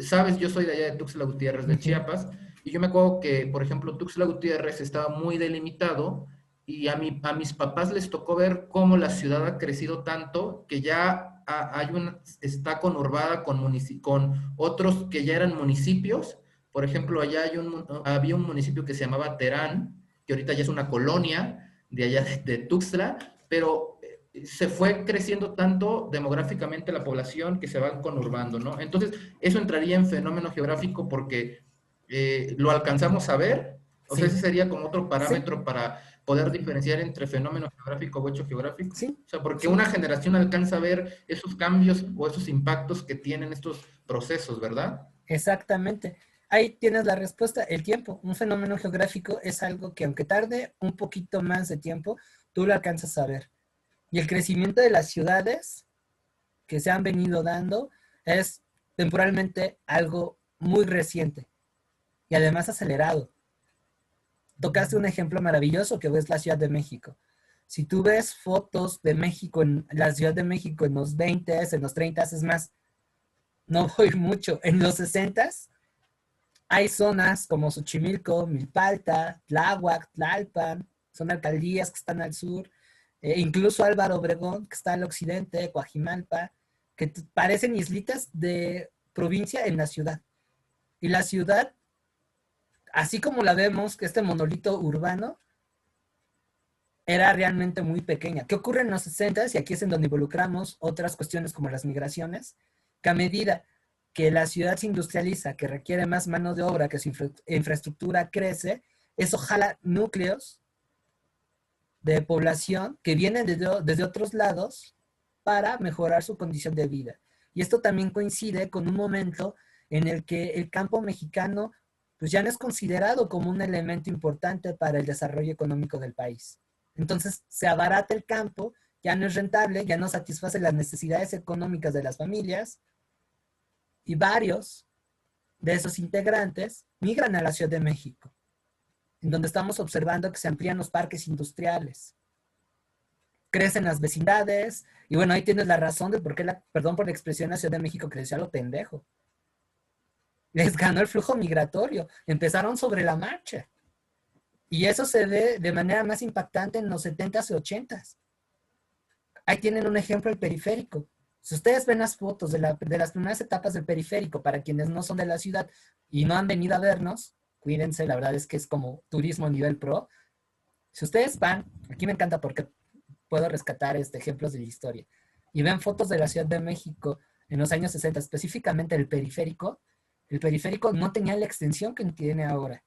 sabes, yo soy de allá de Tuxtla Gutiérrez, de Ujú. Chiapas, y yo me acuerdo que, por ejemplo, Tuxtla Gutiérrez estaba muy delimitado y a mis papás les tocó ver cómo la ciudad ha crecido tanto que ya está conurbada con otros que ya eran municipios. Por ejemplo, allá había un municipio que se llamaba Terán, que ahorita ya es una colonia de allá de Tuxtla, pero se fue creciendo tanto demográficamente la población que se van conurbando, ¿no? Entonces, eso entraría en fenómeno geográfico porque lo alcanzamos a ver, o sea, Sí, ese sería como otro sí, parámetro para poder diferenciar entre fenómeno geográfico o hecho geográfico. sí, O sea, porque sí, una generación alcanza a ver esos cambios o esos impactos que tienen estos procesos, ¿verdad? exactamente. Ahí tienes la respuesta, el tiempo. Un fenómeno geográfico es algo que aunque tarde un poquito más de tiempo, tú lo alcanzas a ver. Y el crecimiento de las ciudades que se han venido dando es temporalmente algo muy reciente y además acelerado. Tocaste un ejemplo maravilloso que es la Ciudad de México. Si tú ves fotos de México, en la Ciudad de México en los 20, en los 30, es más, no voy mucho, en los 60 hay zonas como Xochimilco, Milpalta, Tláhuac, Tlalpan, son alcaldías que están al sur, incluso Álvaro Obregón, que está al occidente, Coajimalpa, que parecen islitas de provincia en la ciudad. Y la ciudad, así como la vemos, que este monolito urbano, era realmente muy pequeña. ¿Qué ocurre en los 60? Y aquí es en donde involucramos otras cuestiones como las migraciones, que a medida que la ciudad se industrializa, que requiere más mano de obra, que su infraestructura crece, eso jala núcleos de población que vienen desde otros lados para mejorar su condición de vida. Y esto también coincide con un momento en el que el campo mexicano pues ya no es considerado como un elemento importante para el desarrollo económico del país. Entonces se abarata el campo, ya no es rentable, ya no satisface las necesidades económicas de las familias y varios de esos integrantes migran a la Ciudad de México, en donde estamos observando que se amplían los parques industriales, crecen las vecindades, y bueno, ahí tienes la razón de por qué, perdón por la expresión, la Ciudad de México creció a lo pendejo. Les ganó el flujo migratorio, empezaron sobre la marcha. Y eso se ve de manera más impactante en los 70s y 80s. Ahí tienen un ejemplo, el periférico. Si ustedes ven las fotos de las primeras etapas del periférico, para quienes no son de la ciudad y no han venido a vernos, cuídense, la verdad es que es como turismo a nivel pro. Si ustedes van, aquí me encanta porque puedo rescatar ejemplos de la historia, y ven fotos de la Ciudad de México en los años 60, específicamente el periférico no tenía la extensión que tiene ahora.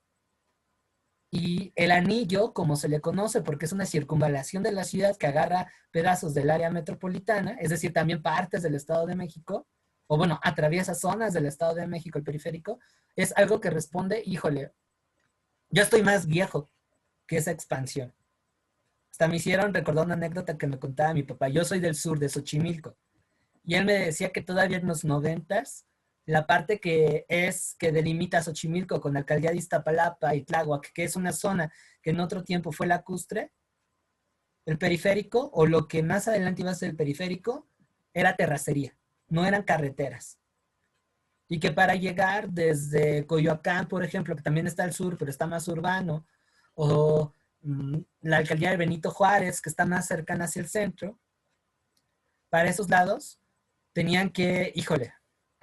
Y el anillo, como se le conoce, porque es una circunvalación de la ciudad que agarra pedazos del área metropolitana, es decir, también partes del Estado de México, o bueno, atraviesa zonas del Estado de México, el periférico, es algo que responde, híjole, yo estoy más viejo que esa expansión. Hasta me hicieron recordar una anécdota que me contaba mi papá. Yo soy del sur, de Xochimilco, y él me decía que todavía en los 90s, la parte que delimita Xochimilco con la alcaldía de Iztapalapa y Tláhuac, que es una zona que en otro tiempo fue lacustre, el periférico, o lo que más adelante iba a ser el periférico, era terracería, no eran carreteras. Y que para llegar desde Coyoacán, por ejemplo, que también está al sur, pero está más urbano, o la alcaldía de Benito Juárez, que está más cercana hacia el centro, para esos lados tenían que, híjole,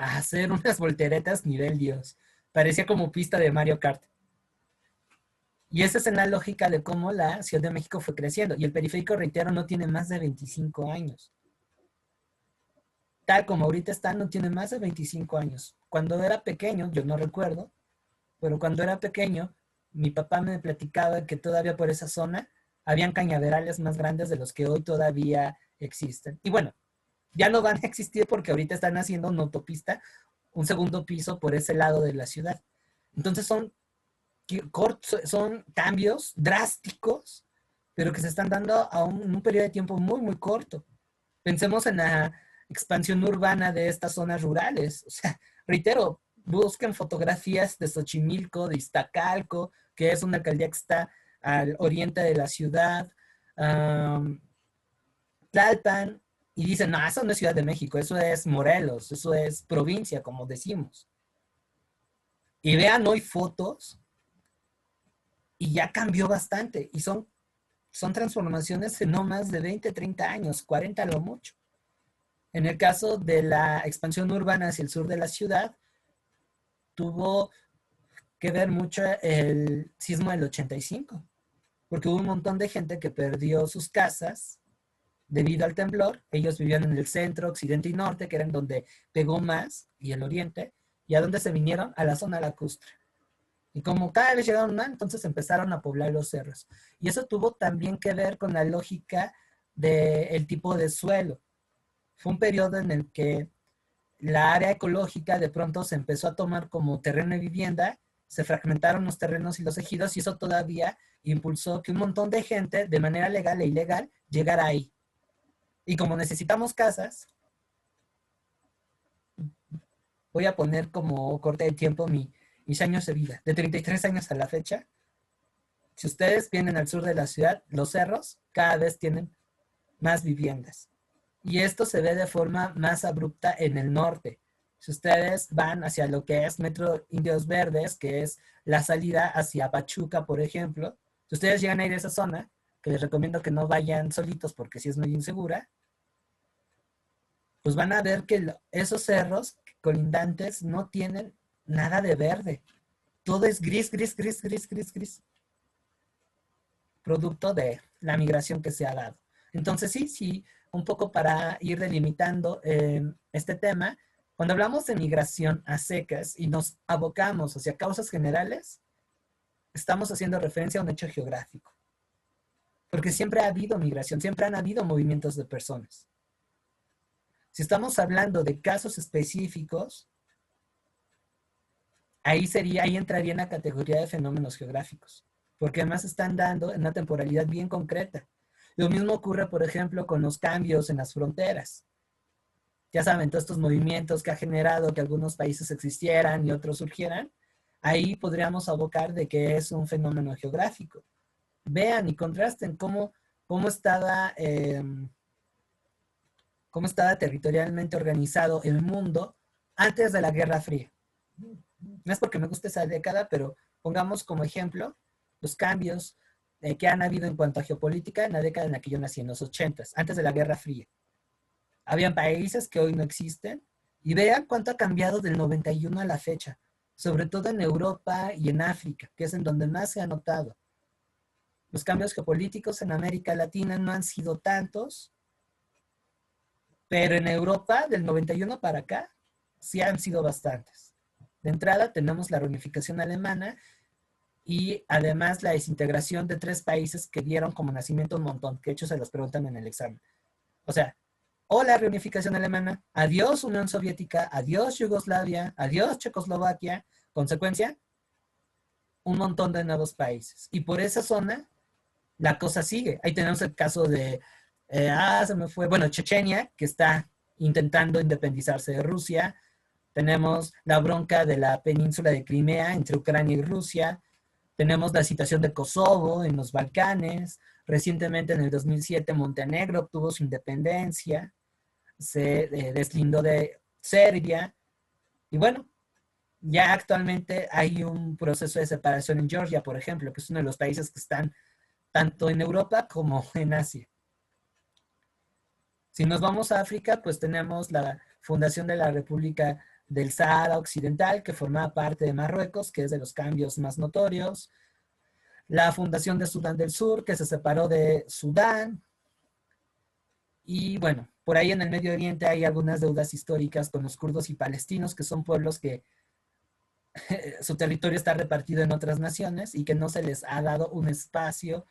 hacer unas volteretas nivel Dios. Parecía como pista de Mario Kart. Y esa es en la lógica de cómo la Ciudad de México fue creciendo. Y el periférico, reitero, no tiene más de 25 años. Tal como ahorita está, no tiene más de 25 años. Cuando era pequeño, yo no recuerdo, pero cuando era pequeño, mi papá me platicaba que todavía por esa zona habían cañaverales más grandes de los que hoy todavía existen. Y bueno, ya no van a existir porque ahorita están haciendo una autopista, un segundo piso por ese lado de la ciudad. Entonces son cambios drásticos, pero que se están dando a un periodo de tiempo muy, muy corto. Pensemos en la expansión urbana de estas zonas rurales. O sea, reitero, busquen fotografías de Xochimilco, de Iztacalco, que es una alcaldía que está al oriente de la ciudad, Tlalpan, y dicen, no, eso no es Ciudad de México, eso es Morelos, eso es provincia, como decimos. Y vean hoy fotos y ya cambió bastante. Y son transformaciones en no más de 20, 30 años, 40 a lo mucho. En el caso de la expansión urbana hacia el sur de la ciudad, tuvo que ver mucho el sismo del 85, porque hubo un montón de gente que perdió sus casas debido al temblor. Ellos vivían en el centro, occidente y norte, que eran donde pegó más, y el oriente, y a donde se vinieron, a la zona lacustre. Y como cada vez llegaron más, entonces empezaron a poblar los cerros. Y eso tuvo también que ver con la lógica del tipo de suelo. Fue un periodo en el que la área ecológica de pronto se empezó a tomar como terreno de vivienda, se fragmentaron los terrenos y los ejidos, y eso todavía impulsó que un montón de gente, de manera legal e ilegal, llegara ahí. Y como necesitamos casas, voy a poner como corte de tiempo mis años de vida, de 33 años a la fecha. Si ustedes vienen al sur de la ciudad, los cerros cada vez tienen más viviendas. Y esto se ve de forma más abrupta en el norte. Si ustedes van hacia lo que es Metro Indios Verdes, que es la salida hacia Pachuca, por ejemplo, si ustedes llegan a ir a esa zona, que les recomiendo que no vayan solitos porque sí es muy insegura, pues van a ver que esos cerros colindantes no tienen nada de verde. Todo es gris, gris, gris, gris, gris, gris. Producto de la migración que se ha dado. Entonces sí, un poco para ir delimitando este tema, cuando hablamos de migración a secas y nos abocamos hacia causas generales, estamos haciendo referencia a un hecho geográfico. Porque siempre ha habido migración, siempre han habido movimientos de personas. Si estamos hablando de casos específicos, ahí entraría en la categoría de fenómenos geográficos, porque además están dando en una temporalidad bien concreta. Lo mismo ocurre, por ejemplo, con los cambios en las fronteras. Ya saben, todos estos movimientos que ha generado que algunos países existieran y otros surgieran, ahí podríamos abocar de que es un fenómeno geográfico. Vean y contrasten cómo estaba territorialmente organizado el mundo antes de la Guerra Fría. No es porque me guste esa década, pero pongamos como ejemplo los cambios que han habido en cuanto a geopolítica en la década en la que yo nací, en los 80s, antes de la Guerra Fría. Habían países que hoy no existen, y vean cuánto ha cambiado del 91 a la fecha, sobre todo en Europa y en África, que es en donde más se ha notado. Los cambios geopolíticos en América Latina no han sido tantos, pero en Europa, del 91 para acá, sí han sido bastantes. De entrada tenemos la reunificación alemana y además la desintegración de 3 países que dieron como nacimiento un montón, que de hecho se los preguntan en el examen. O sea, o la reunificación alemana, adiós Unión Soviética, adiós Yugoslavia, adiós Checoslovaquia, consecuencia, un montón de nuevos países. Y por esa zona, la cosa sigue. Ahí tenemos el caso de, Chechenia, que está intentando independizarse de Rusia. Tenemos la bronca de la península de Crimea entre Ucrania y Rusia. Tenemos la situación de Kosovo en los Balcanes. Recientemente, en el 2007, Montenegro obtuvo su independencia. Se deslindó de Serbia. Y bueno, ya actualmente hay un proceso de separación en Georgia, por ejemplo, que es uno de los países que están tanto en Europa como en Asia. Si nos vamos a África, pues tenemos la fundación de la República del Sahara Occidental, que formaba parte de Marruecos, que es de los cambios más notorios. La fundación de Sudán del Sur, que se separó de Sudán. Y bueno, por ahí en el Medio Oriente hay algunas deudas históricas con los kurdos y palestinos, que son pueblos que su territorio está repartido en otras naciones y que no se les ha dado un espacio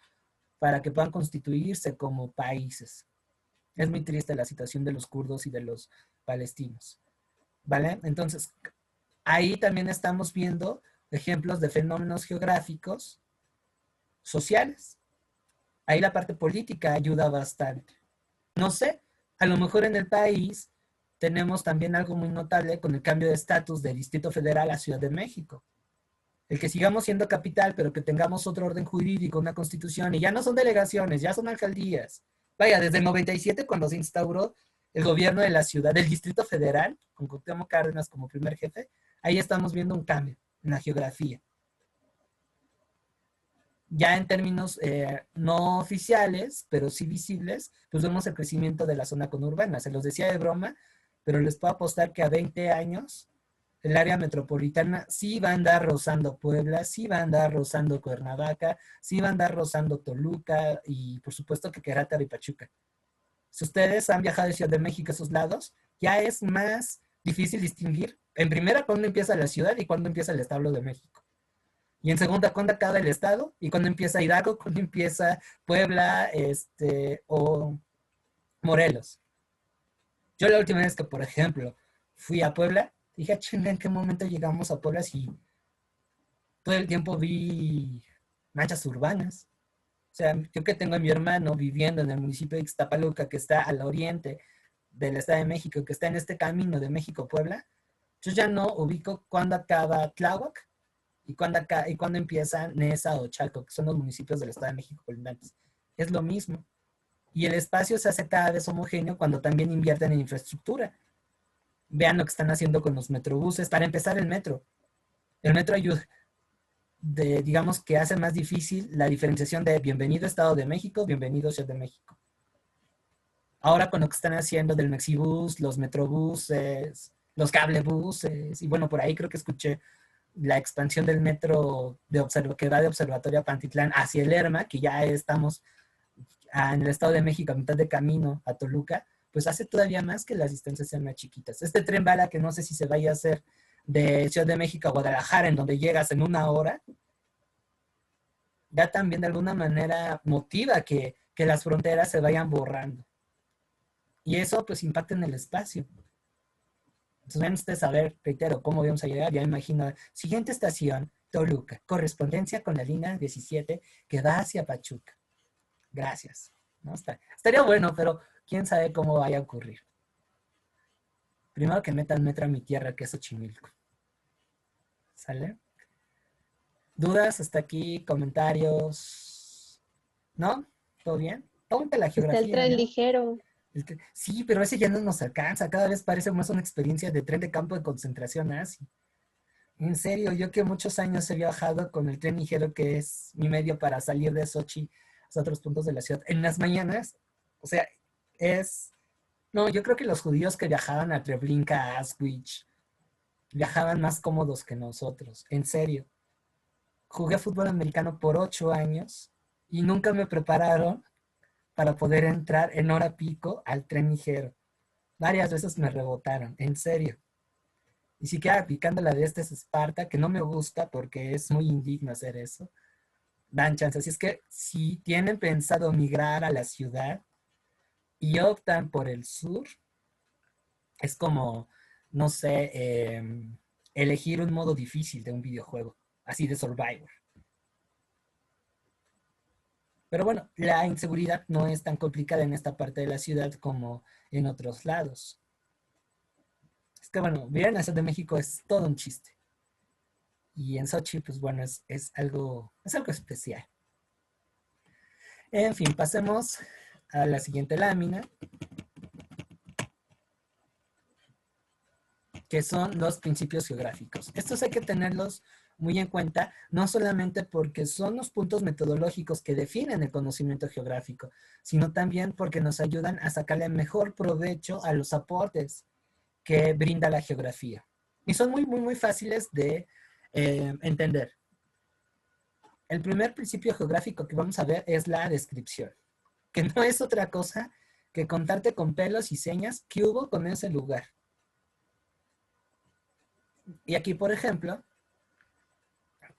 para que puedan constituirse como países. Es muy triste la situación de los kurdos y de los palestinos, ¿vale? Entonces, ahí también estamos viendo ejemplos de fenómenos geográficos sociales. Ahí la parte política ayuda bastante. No sé, a lo mejor en el país tenemos también algo muy notable con el cambio de estatus de Distrito Federal a Ciudad de México. El que sigamos siendo capital, pero que tengamos otro orden jurídico, una constitución, y ya no son delegaciones, ya son alcaldías. Vaya, desde el 97, cuando se instauró el gobierno de la ciudad, del Distrito Federal, con Cuauhtémoc Cárdenas como primer jefe, ahí estamos viendo un cambio en la geografía. Ya en términos no oficiales, pero sí visibles, pues vemos el crecimiento de la zona conurbana. Se los decía de broma, pero les puedo apostar que a 20 años el área metropolitana sí va a andar rozando Puebla, sí va a andar rozando Cuernavaca, sí va a andar rozando Toluca y por supuesto que Querétaro y Pachuca. Si ustedes han viajado de Ciudad de México a esos lados, ya es más difícil distinguir, en primera, cuándo empieza la ciudad y cuándo empieza el Estado de México. Y en segunda, cuándo acaba el Estado y cuándo empieza Hidalgo, cuándo empieza Puebla o Morelos. Yo la última vez que, por ejemplo, fui a Puebla, dije, chinga, ¿en qué momento llegamos a Puebla si todo el tiempo vi manchas urbanas? O sea, yo que tengo a mi hermano viviendo en el municipio de Ixtapaluca, que está al oriente del Estado de México, que está en este camino de México-Puebla, yo ya no ubico cuándo acaba Tláhuac y cuándo empieza Neza o Chalco, que son los municipios del Estado de México colindantes. Es lo mismo. Y el espacio se hace cada vez homogéneo cuando también invierten en infraestructura. Vean lo que están haciendo con los metrobuses. Para empezar, el metro. El metro ayuda, digamos que hace más difícil la diferenciación de bienvenido Estado de México, bienvenido Ciudad de México. Ahora con lo que están haciendo del Mexibus, los metrobuses, los cablebuses, y bueno, por ahí creo que escuché la expansión del metro que va de Observatorio a Pantitlán hacia el Lerma, que ya estamos en el Estado de México a mitad de camino a Toluca, pues hace todavía más que las distancias sean más chiquitas. Este tren bala que no sé si se vaya a hacer de Ciudad de México a Guadalajara, en donde llegas en 1 hora, ya también de alguna manera motiva que las fronteras se vayan borrando. Y eso pues impacta en el espacio. Entonces ven ustedes a ver, reitero, cómo vamos a llegar. Ya me imagino, siguiente estación, Toluca, correspondencia con la línea 17 que va hacia Pachuca. Gracias. ¿No? Estaría bueno, pero quién sabe cómo vaya a ocurrir. Primero que metan metro a mi tierra, que es Xochimilco. ¿Sale? ¿Dudas hasta aquí? ¿Comentarios? ¿No? ¿Todo bien? Ponte la geografía. Está el tren ¿no? ligero. Sí, pero ese ya no nos alcanza. Cada vez parece más una experiencia de tren de campo de concentración nazi. En serio, yo que muchos años he viajado con el tren ligero, que es mi medio para salir de Sochi a otros puntos de la ciudad, en las mañanas, o sea, no, yo creo que los judíos que viajaban a Treblinka, a Auschwitz, viajaban más cómodos que nosotros, en serio. Jugué fútbol americano por 8 años y nunca me prepararon para poder entrar en hora pico al tren ligero. Varias veces me rebotaron, en serio. Y siquiera aplicando la de este Esparta, que no me gusta porque es muy indigno hacer eso, dan chance. Así es que si tienen pensado migrar a la ciudad y optan por el sur, es como, no sé, elegir un modo difícil de un videojuego, así de Survivor. Pero bueno, la inseguridad no es tan complicada en esta parte de la ciudad como en otros lados. Es que bueno, vivir en la Ciudad de México es todo un chiste. Y en Sochi, pues bueno, es algo especial. En fin, pasemos a la siguiente lámina, que son los principios geográficos. Estos hay que tenerlos muy en cuenta, no solamente porque son los puntos metodológicos que definen el conocimiento geográfico, sino también porque nos ayudan a sacarle mejor provecho a los aportes que brinda la geografía. Y son muy, muy, muy fáciles de entender. El primer principio geográfico que vamos a ver es la descripción, que no es otra cosa que contarte con pelos y señas qué hubo con ese lugar. Y aquí, por ejemplo,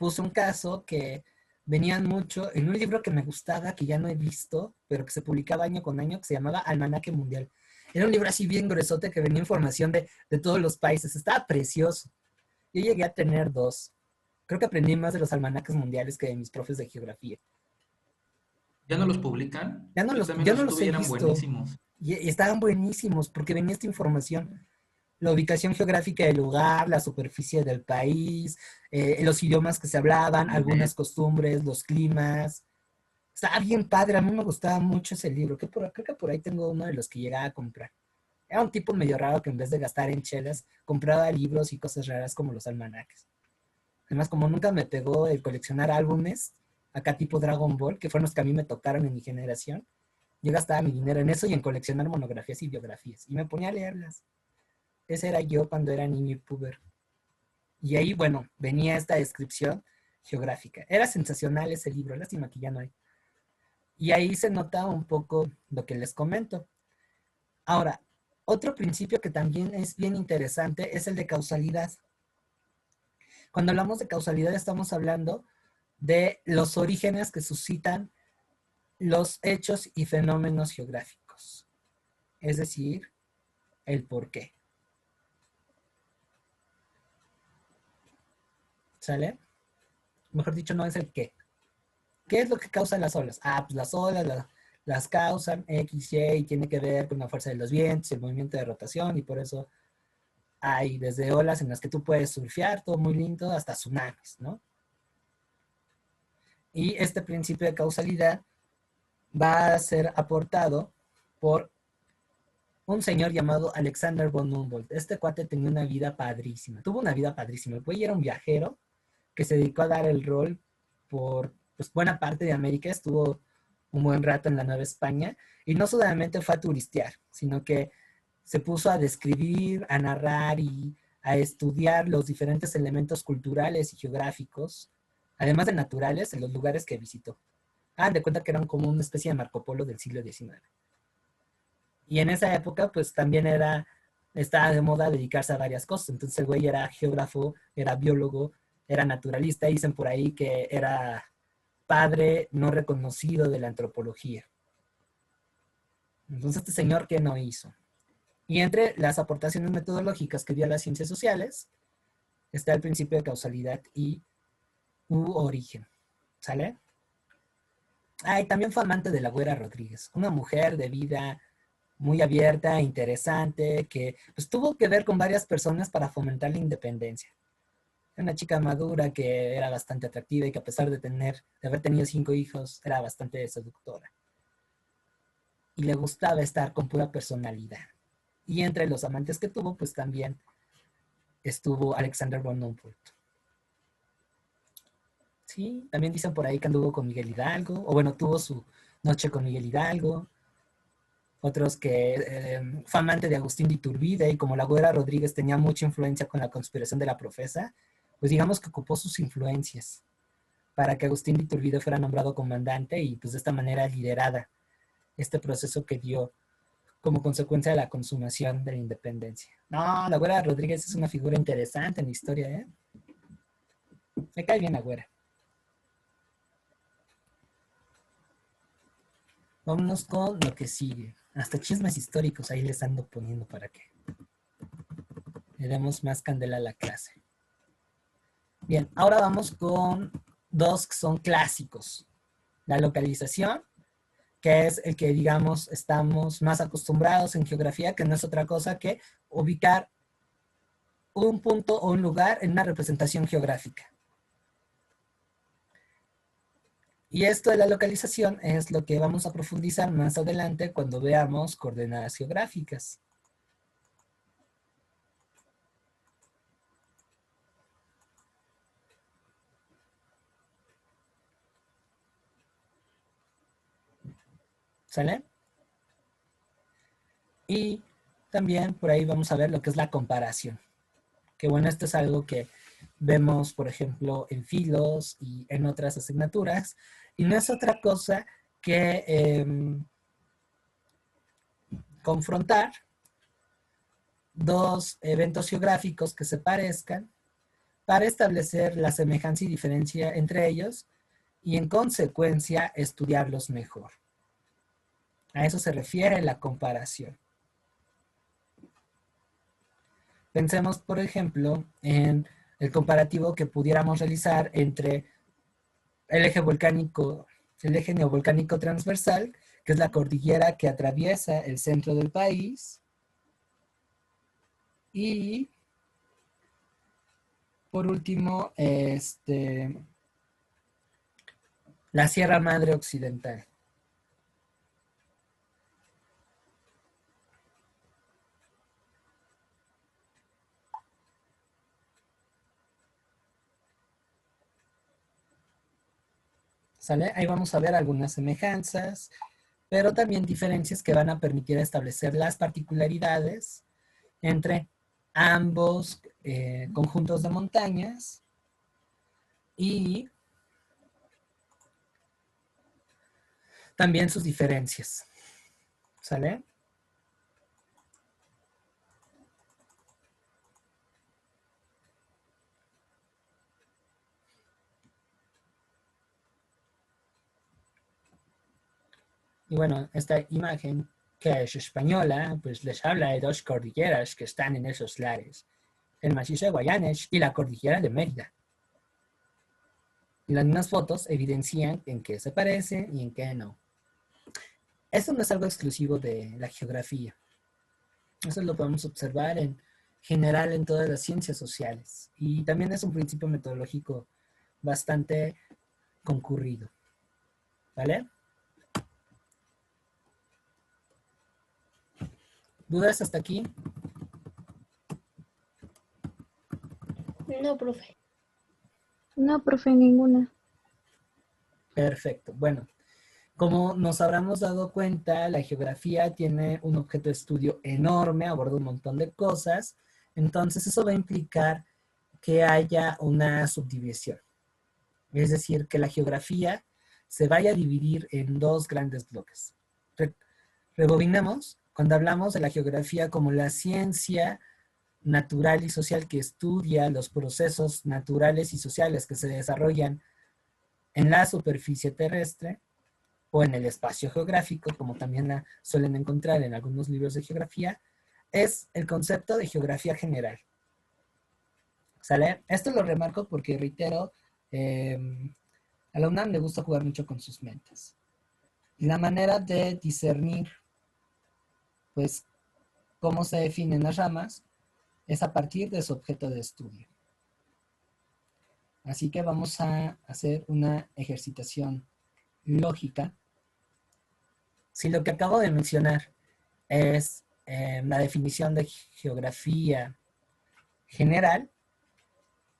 puse un caso que venían mucho en un libro que me gustaba, que ya no he visto, pero que se publicaba año con año, que se llamaba Almanaque Mundial. Era un libro así bien gruesote que venía información de todos los países. Estaba precioso. Yo llegué a tener 2. Creo que aprendí más de los almanaques mundiales que de mis profes de geografía. ¿Ya no los publican? Ya no Yo los, también ya los no los he tuvieran visto. buenísimos. Y estaban buenísimos porque venía esta información. La ubicación geográfica del lugar, la superficie del país, los idiomas que se hablaban, algunas costumbres, los climas. Estaba bien padre, a mí me gustaba mucho ese libro. Creo que por ahí tengo uno de los que llegaba a comprar. Era un tipo medio raro que en vez de gastar en chelas, compraba libros y cosas raras como los almanaques. Además, como nunca me pegó el coleccionar álbumes, acá tipo Dragon Ball, que fueron los que a mí me tocaron en mi generación, yo gastaba mi dinero en eso y en coleccionar monografías y biografías. Y me ponía a leerlas. Ese era yo cuando era niño y puber. Y ahí, bueno, venía esta descripción geográfica. Era sensacional ese libro, lástima que ya no hay. Y ahí se nota un poco lo que les comento. Ahora, otro principio que también es bien interesante es el de causalidad. Cuando hablamos de causalidad estamos hablando de los orígenes que suscitan los hechos y fenómenos geográficos. Es decir, el por qué. ¿Sale? Mejor dicho, no es el qué. ¿Qué es lo que causa las olas? Ah, pues las olas las causan X, Y, y tiene que ver con la fuerza de los vientos, el movimiento de rotación, y por eso hay desde olas en las que tú puedes surfear, todo muy lindo, hasta tsunamis, ¿no? Y este principio de causalidad va a ser aportado por un señor llamado Alexander von Humboldt. Este cuate tenía una vida padrísima, tuvo una vida padrísima. El güey era un viajero que se dedicó a dar el rol por pues, buena parte de América, estuvo un buen rato en la Nueva España, y no solamente fue a turistear, sino que se puso a describir, a narrar y a estudiar los diferentes elementos culturales y geográficos, además de naturales, en los lugares que visitó. Hagan de cuenta que eran como una especie de Marco Polo del siglo XIX. Y en esa época, pues también estaba de moda dedicarse a varias cosas. Entonces el güey era geógrafo, era biólogo, era naturalista. Dicen por ahí que era padre no reconocido de la antropología. Entonces este señor, ¿qué no hizo? Y entre las aportaciones metodológicas que dio a las ciencias sociales, está el principio de causalidad y origen. ¿Sale? Ah, y también fue amante de la Güera Rodríguez, una mujer de vida muy abierta, interesante, que pues, tuvo que ver con varias personas para fomentar la independencia. Una chica madura que era bastante atractiva y que a pesar de haber tenido 5 hijos, era bastante seductora. Y le gustaba estar con pura personalidad. Y entre los amantes que tuvo, pues también estuvo Alexander von Humboldt. Sí, también dicen por ahí que anduvo con Miguel Hidalgo, o bueno, tuvo su noche con Miguel Hidalgo. Otros que fue amante de Agustín de Iturbide, y como la Güera Rodríguez tenía mucha influencia con la conspiración de la Profesa, pues digamos que ocupó sus influencias para que Agustín de Iturbide fuera nombrado comandante y pues de esta manera liderada este proceso que dio como consecuencia de la consumación de la independencia. No, la Güera Rodríguez es una figura interesante en la historia, ¿eh? Me cae bien la Güera. Vámonos con lo que sigue. Hasta chismes históricos ahí les ando poniendo para que le demos más candela a la clase. Bien, ahora vamos con 2 que son clásicos. La localización, que es el que, digamos, estamos más acostumbrados en geografía, que no es otra cosa que ubicar un punto o un lugar en una representación geográfica. Y esto de la localización es lo que vamos a profundizar más adelante cuando veamos coordenadas geográficas. ¿Sale? Y también por ahí vamos a ver lo que es la comparación. Que bueno, esto es algo que vemos, por ejemplo, en filos y en otras asignaturas. Y no es otra cosa que confrontar 2 eventos geográficos que se parezcan para establecer la semejanza y diferencia entre ellos y en consecuencia estudiarlos mejor. A eso se refiere la comparación. Pensemos, por ejemplo, en el comparativo que pudiéramos realizar entre el eje volcánico, el eje neovolcánico transversal, que es la cordillera que atraviesa el centro del país, y por último, la Sierra Madre Occidental. ¿Sale? Ahí vamos a ver algunas semejanzas, pero también diferencias que van a permitir establecer las particularidades entre ambos conjuntos de montañas y también sus diferencias. ¿Sale? Y bueno, esta imagen que es española, pues les habla de dos cordilleras que están en esos lares. El macizo de Guayanes y la cordillera de Mérida. Y las mismas fotos evidencian en qué se parece y en qué no. Esto no es algo exclusivo de la geografía. Eso lo podemos observar en general en todas las ciencias sociales. Y también es un principio metodológico bastante concurrido. ¿Vale? ¿Dudas hasta aquí? No, profe. No, profe, ninguna. Perfecto. Bueno, como nos habremos dado cuenta, la geografía tiene un objeto de estudio enorme, aborda un montón de cosas. Entonces, eso va a implicar que haya una subdivisión. Es decir, que la geografía se vaya a dividir en dos grandes bloques. Rebobinemos. Cuando hablamos de la geografía como la ciencia natural y social que estudia los procesos naturales y sociales que se desarrollan en la superficie terrestre o en el espacio geográfico, como también la suelen encontrar en algunos libros de geografía, es el concepto de geografía general. ¿Sale? Esto lo remarco porque, reitero, a la UNAM le gusta jugar mucho con sus mentes. Y la manera de discernir pues cómo se definen las ramas es a partir de su objeto de estudio. Así que vamos a hacer una ejercitación lógica. Si lo que acabo de mencionar es la definición de geografía general,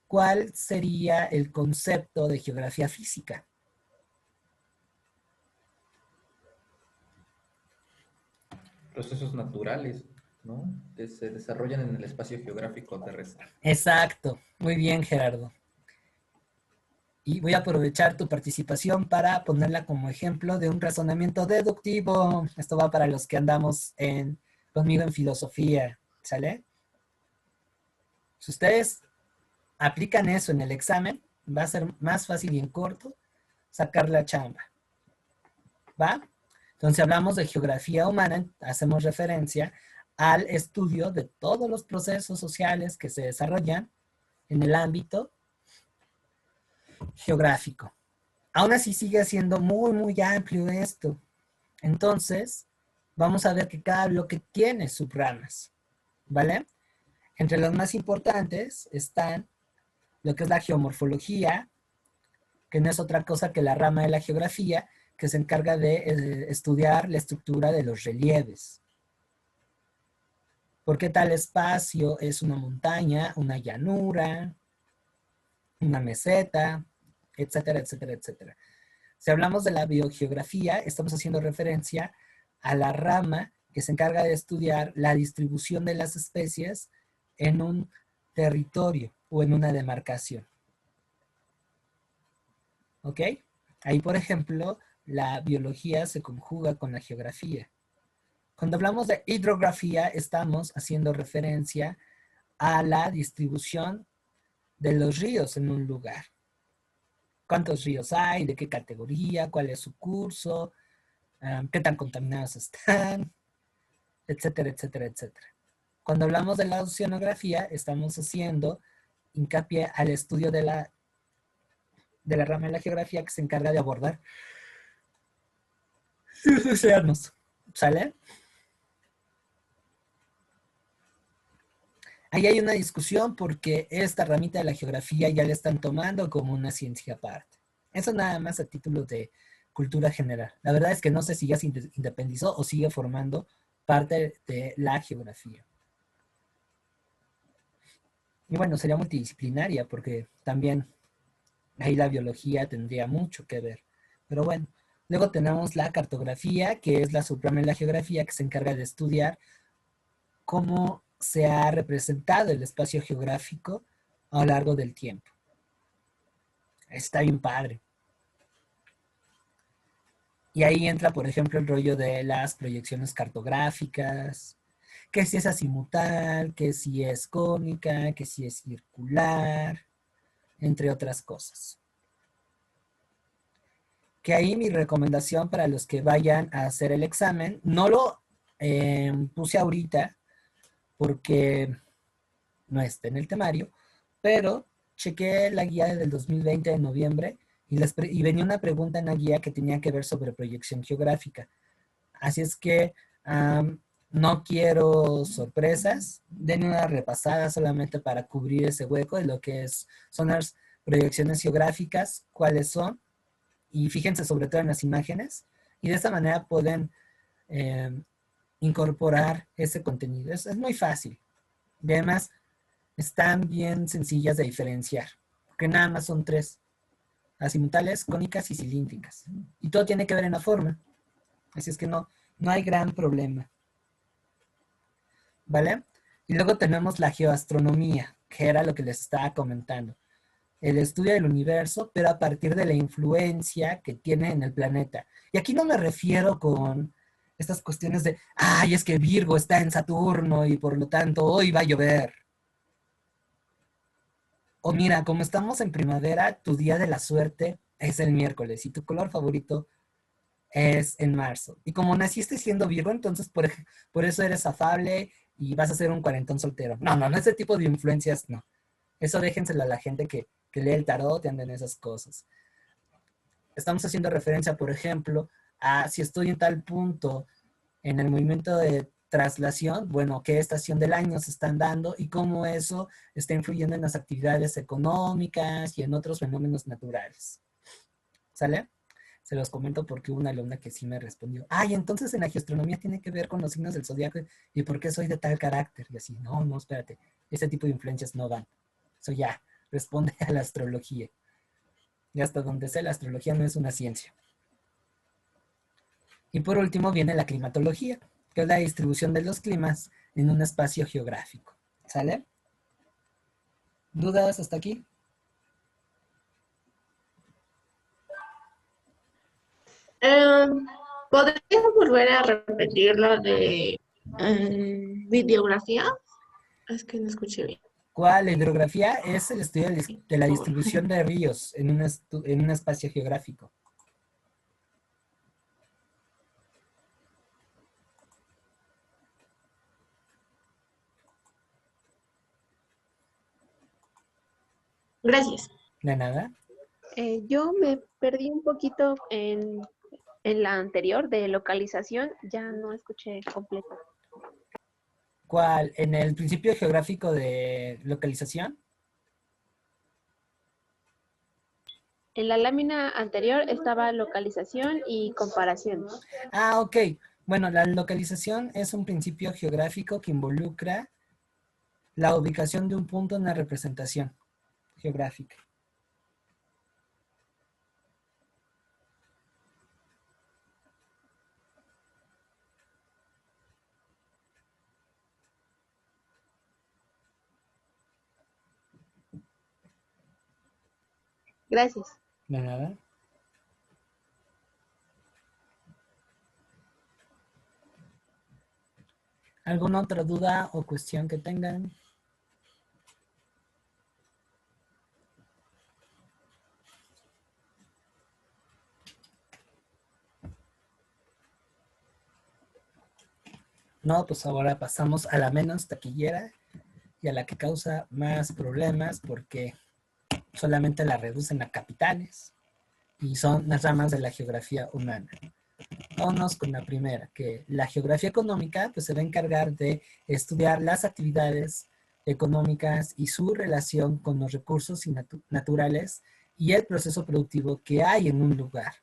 ¿cuál sería el concepto de geografía física? Procesos naturales, ¿no? Que se desarrollan en el espacio geográfico terrestre. Exacto. Muy bien, Gerardo. Y voy a aprovechar tu participación para ponerla como ejemplo de un razonamiento deductivo. Esto va para los que andamos conmigo en filosofía, ¿sale? Si ustedes aplican eso en el examen, va a ser más fácil y en corto sacar la chamba. ¿Va? Entonces hablamos de geografía humana, hacemos referencia al estudio de todos los procesos sociales que se desarrollan en el ámbito geográfico. Aún así sigue siendo muy, muy amplio esto. Entonces, vamos a ver que cada bloque tiene subramas, ¿vale? Entre los más importantes están lo que es la geomorfología, que no es otra cosa que la rama de la geografía que se encarga de estudiar la estructura de los relieves. ¿Por qué tal espacio es una montaña, una llanura, una meseta, etcétera, etcétera, etcétera? Si hablamos de la biogeografía, estamos haciendo referencia a la rama que se encarga de estudiar la distribución de las especies en un territorio o en una demarcación. ¿Ok? Ahí, por ejemplo, la biología se conjuga con la geografía. Cuando hablamos de hidrografía, estamos haciendo referencia a la distribución de los ríos en un lugar. ¿Cuántos ríos hay? ¿De qué categoría? ¿Cuál es su curso? ¿Qué tan contaminados están? Etcétera, etcétera, etcétera. Cuando hablamos de la oceanografía, estamos haciendo hincapié al estudio de la rama de la geografía que se encarga de abordar los océanos. ¿Sale? Ahí hay una discusión porque esta ramita de la geografía ya la están tomando como una ciencia aparte. Eso nada más a título de cultura general. La verdad es que no sé si ya se independizó o sigue formando parte de la geografía. Y bueno, sería multidisciplinaria porque también ahí la biología tendría mucho que ver. Pero bueno, luego tenemos la cartografía, que es la suprema en la geografía, que se encarga de estudiar cómo se ha representado el espacio geográfico a lo largo del tiempo. Está bien padre. Y ahí entra, por ejemplo, el rollo de las proyecciones cartográficas, que si es azimutal, que si es cónica, que si es circular, entre otras cosas. Que ahí mi recomendación para los que vayan a hacer el examen, no lo puse ahorita porque no está en el temario, pero chequé la guía del 2020 de noviembre y venía una pregunta en la guía que tenía que ver sobre proyección geográfica. Así es que no quiero sorpresas, den una repasada solamente para cubrir ese hueco de lo que son las proyecciones geográficas, cuáles son, y fíjense sobre todo en las imágenes, y de esta manera pueden incorporar ese contenido. Es muy fácil. Y además, están bien sencillas de diferenciar, porque nada más son tres: azimutales, cónicas y cilíndricas. Y todo tiene que ver en la forma. Así es que no hay gran problema. ¿Vale? Y luego tenemos la geoastronomía, que era lo que les estaba comentando. El estudio del universo, pero a partir de la influencia que tiene en el planeta. Y aquí no me refiero con estas cuestiones de, ay, es que Virgo está en Saturno y por lo tanto hoy va a llover. O mira, como estamos en primavera, tu día de la suerte es el miércoles y tu color favorito es en marzo. Y como naciste siendo Virgo, entonces por eso eres afable y vas a ser un cuarentón soltero. No, ese tipo de influencias no. Eso déjenselo a la gente que lee el tarot y anda en esas cosas. Estamos haciendo referencia, por ejemplo, a si estoy en tal punto en el movimiento de traslación, bueno, qué estación del año se están dando y cómo eso está influyendo en las actividades económicas y en otros fenómenos naturales. ¿Sale? Se los comento porque hubo una alumna que sí me respondió, ay, entonces en la geoastronomía tiene que ver con los signos del zodiaco y por qué soy de tal carácter. Y así, no, espérate, ese tipo de influencias no van. Eso ya responde a la astrología. Y hasta donde sé, la astrología no es una ciencia. Y por último viene la climatología, que es la distribución de los climas en un espacio geográfico. ¿Sale? ¿Dudas hasta aquí? ¿Podría volver a repetir lo de videografía? Es que no escuché bien. ¿Cuál? La hidrografía es el estudio de la distribución de ríos en un espacio geográfico. Gracias. ¿De nada? Yo me perdí un poquito en la anterior de localización, ya no escuché completo. ¿Cuál? ¿En el principio geográfico de localización? En la lámina anterior estaba localización y comparación. Ah, ok. Bueno, la localización es un principio geográfico que involucra la ubicación de un punto en la representación geográfica. Gracias. ¿De nada? ¿Alguna otra duda o cuestión que tengan? No, pues ahora pasamos a la menos taquillera y a la que causa más problemas porque solamente la reducen a capitales y son las ramas de la geografía humana. Vámonos con la primera, que la geografía económica pues, se va a encargar de estudiar las actividades económicas y su relación con los recursos naturales y el proceso productivo que hay en un lugar.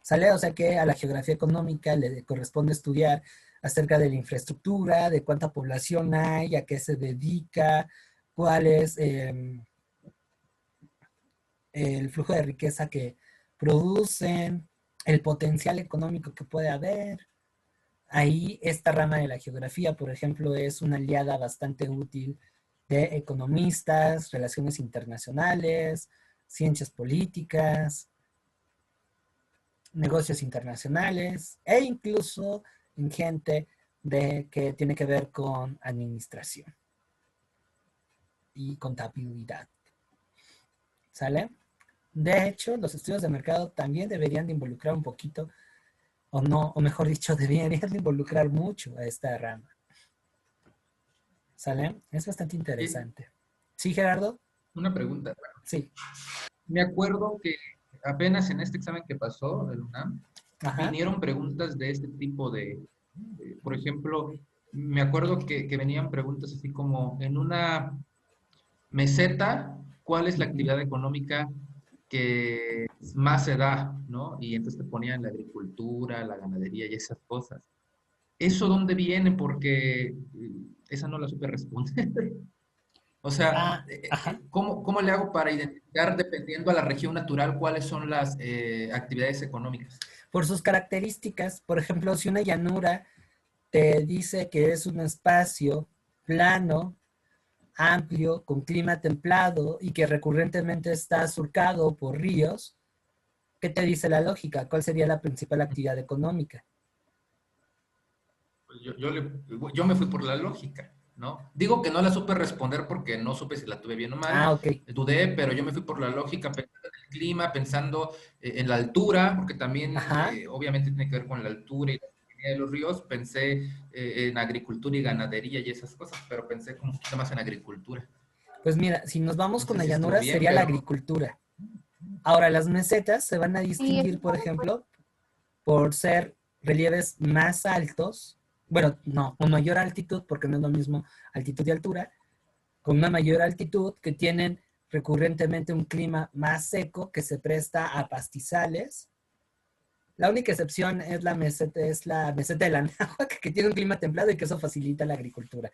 ¿Sale? O sea que a la geografía económica le corresponde estudiar acerca de la infraestructura, de cuánta población hay, a qué se dedica, cuál es el flujo de riqueza que producen, el potencial económico que puede haber. Ahí esta rama de la geografía, por ejemplo, es una aliada bastante útil de economistas, relaciones internacionales, ciencias políticas, negocios internacionales e incluso en gente que tiene que ver con administración y contabilidad. ¿Sale? De hecho, los estudios de mercado también deberían de involucrar un poquito, o no, o mejor dicho, deberían de involucrar mucho a esta rama. ¿Sale? Es bastante interesante. ¿Sí, Gerardo? Una pregunta. Sí. Me acuerdo que apenas en este examen que pasó, el UNAM, Ajá. vinieron preguntas de este tipo por ejemplo, me acuerdo que venían preguntas así como, en una meseta, ¿cuál es la actividad económica que más se da, ¿no? Y entonces te ponían la agricultura, la ganadería y esas cosas. ¿Eso dónde viene? Porque esa no la supe responder. O sea, Ajá. ¿cómo le hago para identificar, dependiendo a la región natural, cuáles son las actividades económicas? Por sus características, por ejemplo, si una llanura te dice que es un espacio plano, amplio, con clima templado y que recurrentemente está surcado por ríos, ¿qué te dice la lógica? ¿Cuál sería la principal actividad económica? Pues yo me fui por la lógica, ¿no? Digo que no la supe responder porque no supe si la tuve bien o mal, Ok. dudé, pero yo me fui por la lógica, pensando en el clima, pensando en la altura, porque también obviamente tiene que ver con la altura y la cercanía de los ríos. Pensé en agricultura y ganadería y esas cosas, pero pensé como un poquito más en agricultura. Pues mira, si nos vamos No con sé la si estuvo llanura, bien, sería la pero agricultura. Ahora, las mesetas se van a Sí, distinguir, por ejemplo, por ser relieves más altos, bueno, no, con mayor altitud, porque no es lo mismo altitud y altura, con una mayor altitud que tienen recurrentemente un clima más seco que se presta a pastizales. La única excepción es la meseta de la Anáhuac, que tiene un clima templado y que eso facilita la agricultura.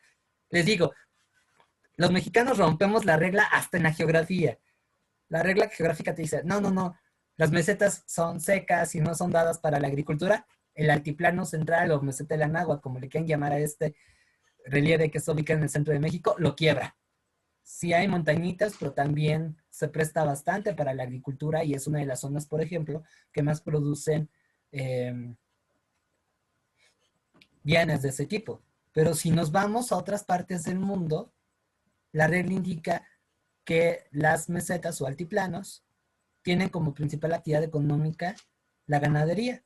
Les digo, los mexicanos rompemos la regla hasta en la geografía. La regla geográfica te dice, no, no, no, las mesetas son secas y no son dadas para la agricultura. El altiplano central o meseta de la Anáhuac, como le quieran llamar a este relieve que se ubica en el centro de México, lo quiebra. Sí hay montañitas, pero también se presta bastante para la agricultura y es una de las zonas, por ejemplo, que más producen bienes de ese tipo. Pero si nos vamos a otras partes del mundo, la regla indica que las mesetas o altiplanos tienen como principal actividad económica la ganadería,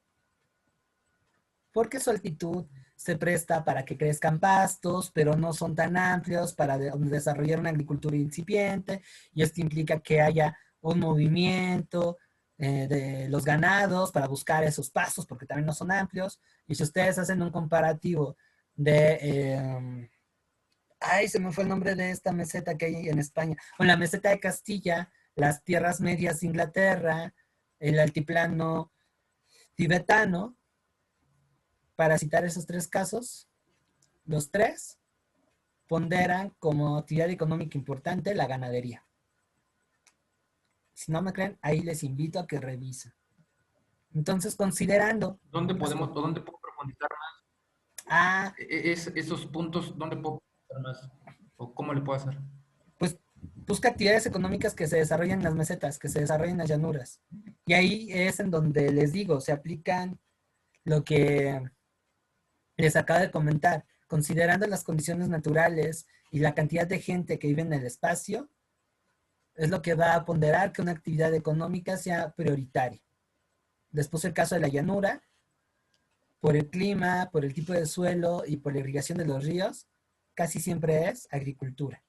porque su altitud se presta para que crezcan pastos, pero no son tan amplios para desarrollar una agricultura incipiente, y esto implica que haya un movimiento de los ganados para buscar esos pastos, porque también no son amplios, y si ustedes hacen un comparativo ay, se me fue el nombre de esta meseta que hay en España, con la meseta de Castilla, las tierras medias de Inglaterra, el altiplano tibetano, para citar esos tres casos, los tres ponderan como actividad económica importante la ganadería. Si no me creen, ahí les invito a que revisen. Entonces, considerando... ¿dónde puedo profundizar más? Esos puntos, ¿dónde puedo profundizar más? ¿O cómo le puedo hacer? Pues busca actividades económicas que se desarrollan en las mesetas, que se desarrollan en las llanuras. Y ahí es en donde les digo, se aplican lo que les acabo de comentar, considerando las condiciones naturales y la cantidad de gente que vive en el espacio, es lo que va a ponderar que una actividad económica sea prioritaria. Después el caso de la llanura, por el clima, por el tipo de suelo y por la irrigación de los ríos, casi siempre es agricultura.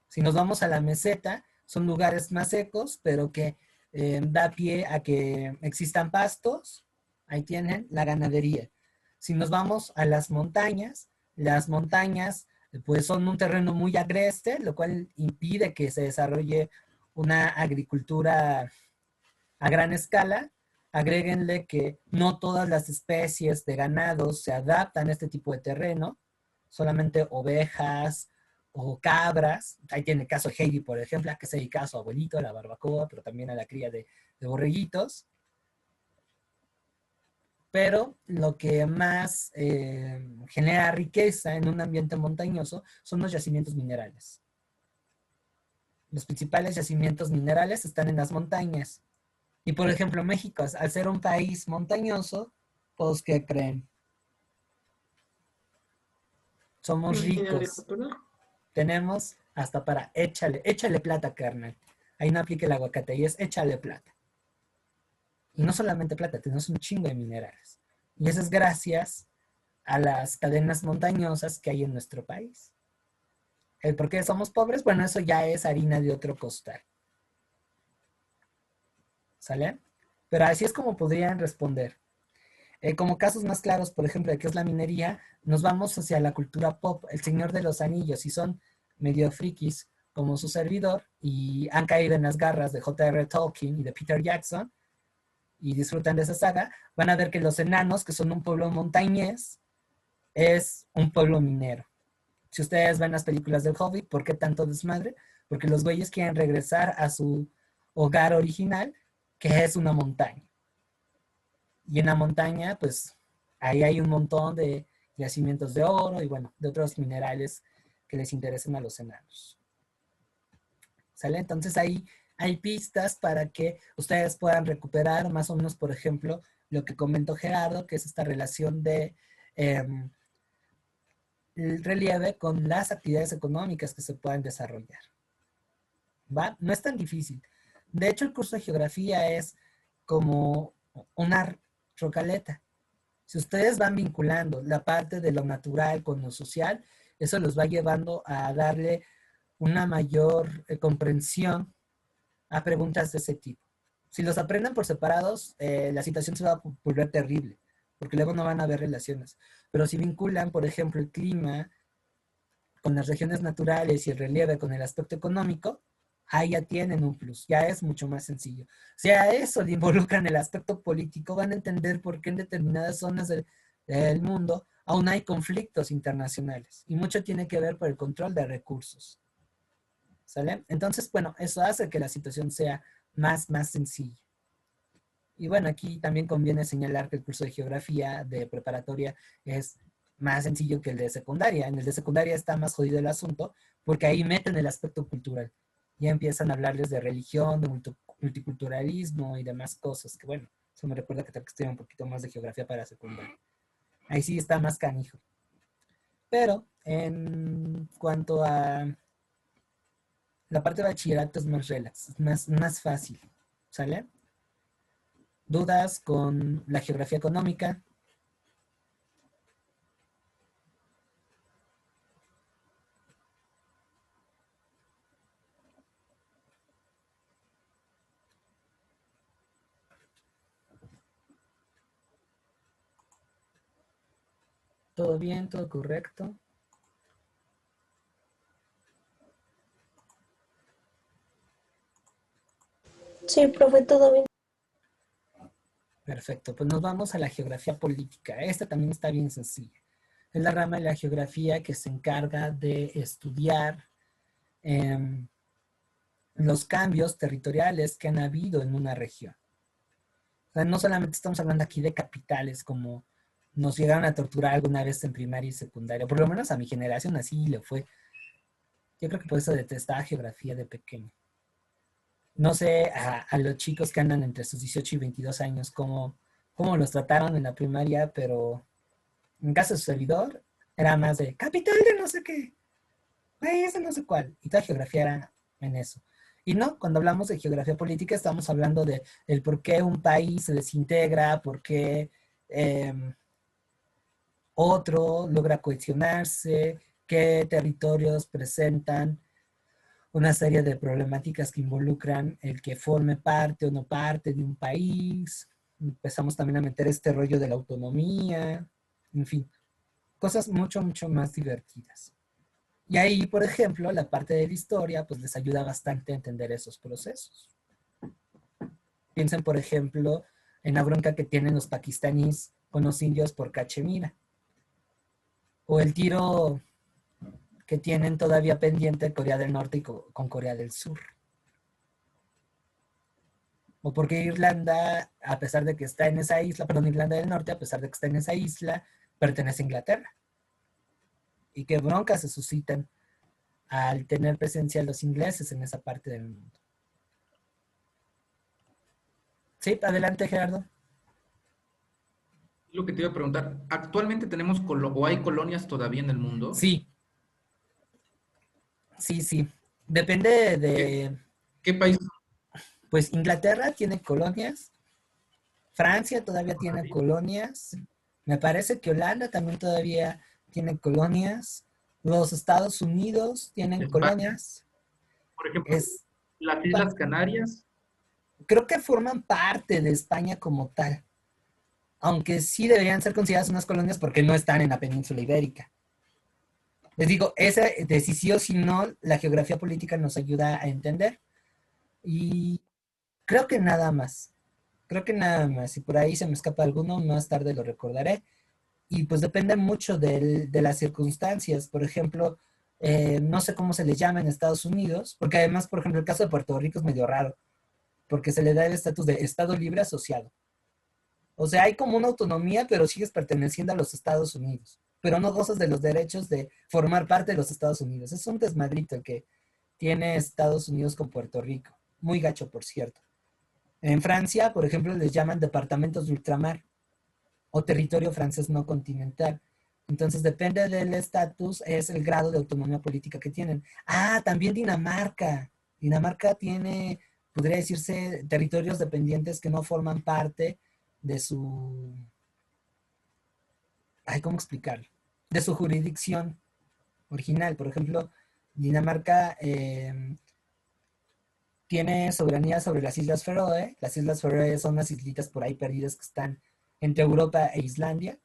Si nos vamos a la meseta, son lugares más secos, pero que da pie a que existan pastos. Ahí tienen la ganadería. Si nos vamos a las montañas pues son un terreno muy agreste, lo cual impide que se desarrolle una agricultura a gran escala. Agréguenle que no todas las especies de ganados se adaptan a este tipo de terreno, solamente ovejas o cabras. Ahí tiene el caso de Heidi, por ejemplo, que se dedica a su abuelito, a la barbacoa, pero también a la cría de borreguitos. Pero lo que más genera riqueza en un ambiente montañoso son los yacimientos minerales. Los principales yacimientos minerales están en las montañas. Y por ejemplo, México, al ser un país montañoso, pues, ¿qué creen? Somos ricos. Tenemos hasta para échale plata, carnal. Ahí no aplique el aguacate, ahí es échale plata. Y no solamente plata, tenemos un chingo de minerales. Y eso es gracias a las cadenas montañosas que hay en nuestro país. ¿El por qué somos pobres? Bueno, eso ya es harina de otro costal. ¿Sale? Pero así es como podrían responder. Como casos más claros, por ejemplo, de qué es la minería, nos vamos hacia la cultura pop, El Señor de los Anillos, y son medio frikis como su servidor, y han caído en las garras de J.R. Tolkien y de Peter Jackson, y disfrutan de esa saga, van a ver que los enanos, que son un pueblo montañés, es un pueblo minero. Si ustedes ven las películas del Hobbit, ¿por qué tanto desmadre? Porque los güeyes quieren regresar a su hogar original, que es una montaña. Y en la montaña, pues, ahí hay un montón de yacimientos de oro y, bueno, de otros minerales que les interesen a los enanos. ¿Sale? Entonces ahí hay pistas para que ustedes puedan recuperar más o menos, por ejemplo, lo que comentó Gerardo, que es esta relación de el relieve con las actividades económicas que se puedan desarrollar. ¿Va? No es tan difícil. De hecho, el curso de geografía es como una rocaleta. Si ustedes van vinculando la parte de lo natural con lo social, eso los va llevando a darle una mayor comprensión a preguntas de ese tipo. Si los aprenden por separados, la situación se va a volver terrible, porque luego no van a haber relaciones. Pero si vinculan, por ejemplo, el clima con las regiones naturales y el relieve con el aspecto económico, ahí ya tienen un plus, ya es mucho más sencillo. Si a eso le involucran el aspecto político, van a entender por qué en determinadas zonas del mundo aún hay conflictos internacionales, y mucho tiene que ver por el control de recursos. ¿Sale? Entonces, bueno, eso hace que la situación sea más sencilla. Y bueno, aquí también conviene señalar que el curso de geografía de preparatoria es más sencillo que el de secundaria. En el de secundaria está más jodido el asunto, porque ahí meten el aspecto cultural. Ya empiezan a hablarles de religión, de multiculturalismo y demás cosas, que bueno, eso me recuerda que tengo que estudiar un poquito más de geografía para secundaria. Ahí sí está más canijo. Pero en cuanto a la parte de bachillerato es más relax, más fácil, ¿sale? ¿Dudas con la geografía económica? ¿Todo bien? ¿Todo correcto? Sí, profe, todo bien. Perfecto, pues nos vamos a la geografía política. Esta también está bien sencilla. Es la rama de la geografía que se encarga de estudiar los cambios territoriales que han habido en una región. O sea, no solamente estamos hablando aquí de capitales, como nos llegaron a torturar alguna vez en primaria y secundaria, por lo menos a mi generación así le fue. Yo creo que por eso detestaba geografía de pequeño. No sé a los chicos que andan entre sus 18 y 22 años cómo los trataron en la primaria, pero en caso de su servidor era más de capital de no sé qué, país de no sé cuál, y toda geografía era en eso. Y no, cuando hablamos de geografía política estamos hablando del por qué un país se desintegra, por qué otro logra cohesionarse, qué territorios presentan una serie de problemáticas que involucran el que forme parte o no parte de un país. Empezamos también a meter este rollo de la autonomía, en fin, cosas mucho, mucho más divertidas. Y ahí, por ejemplo, la parte de la historia, pues les ayuda bastante a entender esos procesos. Piensen, por ejemplo, en la bronca que tienen los pakistaníes con los indios por Cachemira. O el tiro que tienen todavía pendiente Corea del Norte y con Corea del Sur. O porque Irlanda, a pesar de que está en esa isla, perdón, Irlanda del Norte, a pesar de que está en esa isla, pertenece a Inglaterra. Y qué broncas se suscitan al tener presencia los ingleses en esa parte del mundo. Sí, adelante, Gerardo. Lo que te iba a preguntar, ¿actualmente tenemos o hay colonias todavía en el mundo? Sí. Sí. Depende de... ¿Qué país? Pues Inglaterra tiene colonias, Francia todavía tiene colonias, me parece que Holanda también todavía tiene colonias, los Estados Unidos tienen España, colonias. Por ejemplo, las Islas Canarias. Creo que forman parte de España como tal, aunque sí deberían ser consideradas unas colonias porque no están en la península ibérica. Les digo, esa decisión, si no, la geografía política nos ayuda a entender. Y creo que nada más. Si por ahí se me escapa alguno, más tarde lo recordaré. Y pues depende mucho de las circunstancias. Por ejemplo, no sé cómo se le llama en Estados Unidos, porque además, por ejemplo, el caso de Puerto Rico es medio raro, porque se le da el estatus de Estado libre asociado. O sea, hay como una autonomía, pero sigues perteneciendo a los Estados Unidos, pero no gozas de los derechos de formar parte de los Estados Unidos. Es un desmadrito el que tiene Estados Unidos con Puerto Rico. Muy gacho, por cierto. En Francia, por ejemplo, les llaman departamentos de ultramar o territorio francés no continental. Entonces, depende del estatus, es el grado de autonomía política que tienen. Ah, también Dinamarca. Dinamarca tiene, podría decirse, territorios dependientes que no forman parte de su... ¿cómo explicarlo? De su jurisdicción original. Por ejemplo, Dinamarca tiene soberanía sobre las Islas Feroe. Las Islas Feroe son unas islitas por ahí perdidas que están entre Europa e Islandia.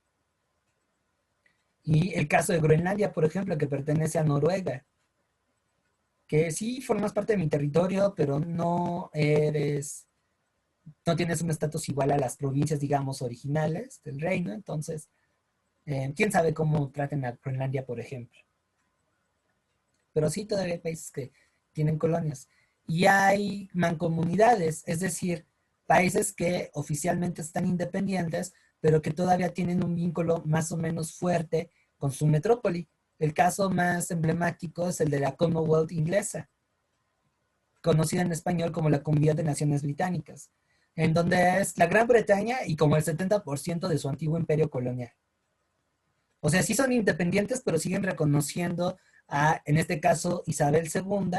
Y el caso de Groenlandia, por ejemplo, que pertenece a Noruega, que sí formas parte de mi territorio, pero no tienes un estatus igual a las provincias, digamos, originales del reino. Entonces, quién sabe cómo traten a Groenlandia, por ejemplo. Pero sí, todavía hay países que tienen colonias. Y hay mancomunidades, es decir, países que oficialmente están independientes, pero que todavía tienen un vínculo más o menos fuerte con su metrópoli. El caso más emblemático es el de la Commonwealth inglesa, conocida en español como la Comunidad de Naciones Británicas, en donde es la Gran Bretaña y como el 70% de su antiguo imperio colonial. O sea, sí son independientes, pero siguen reconociendo a, en este caso, Isabel II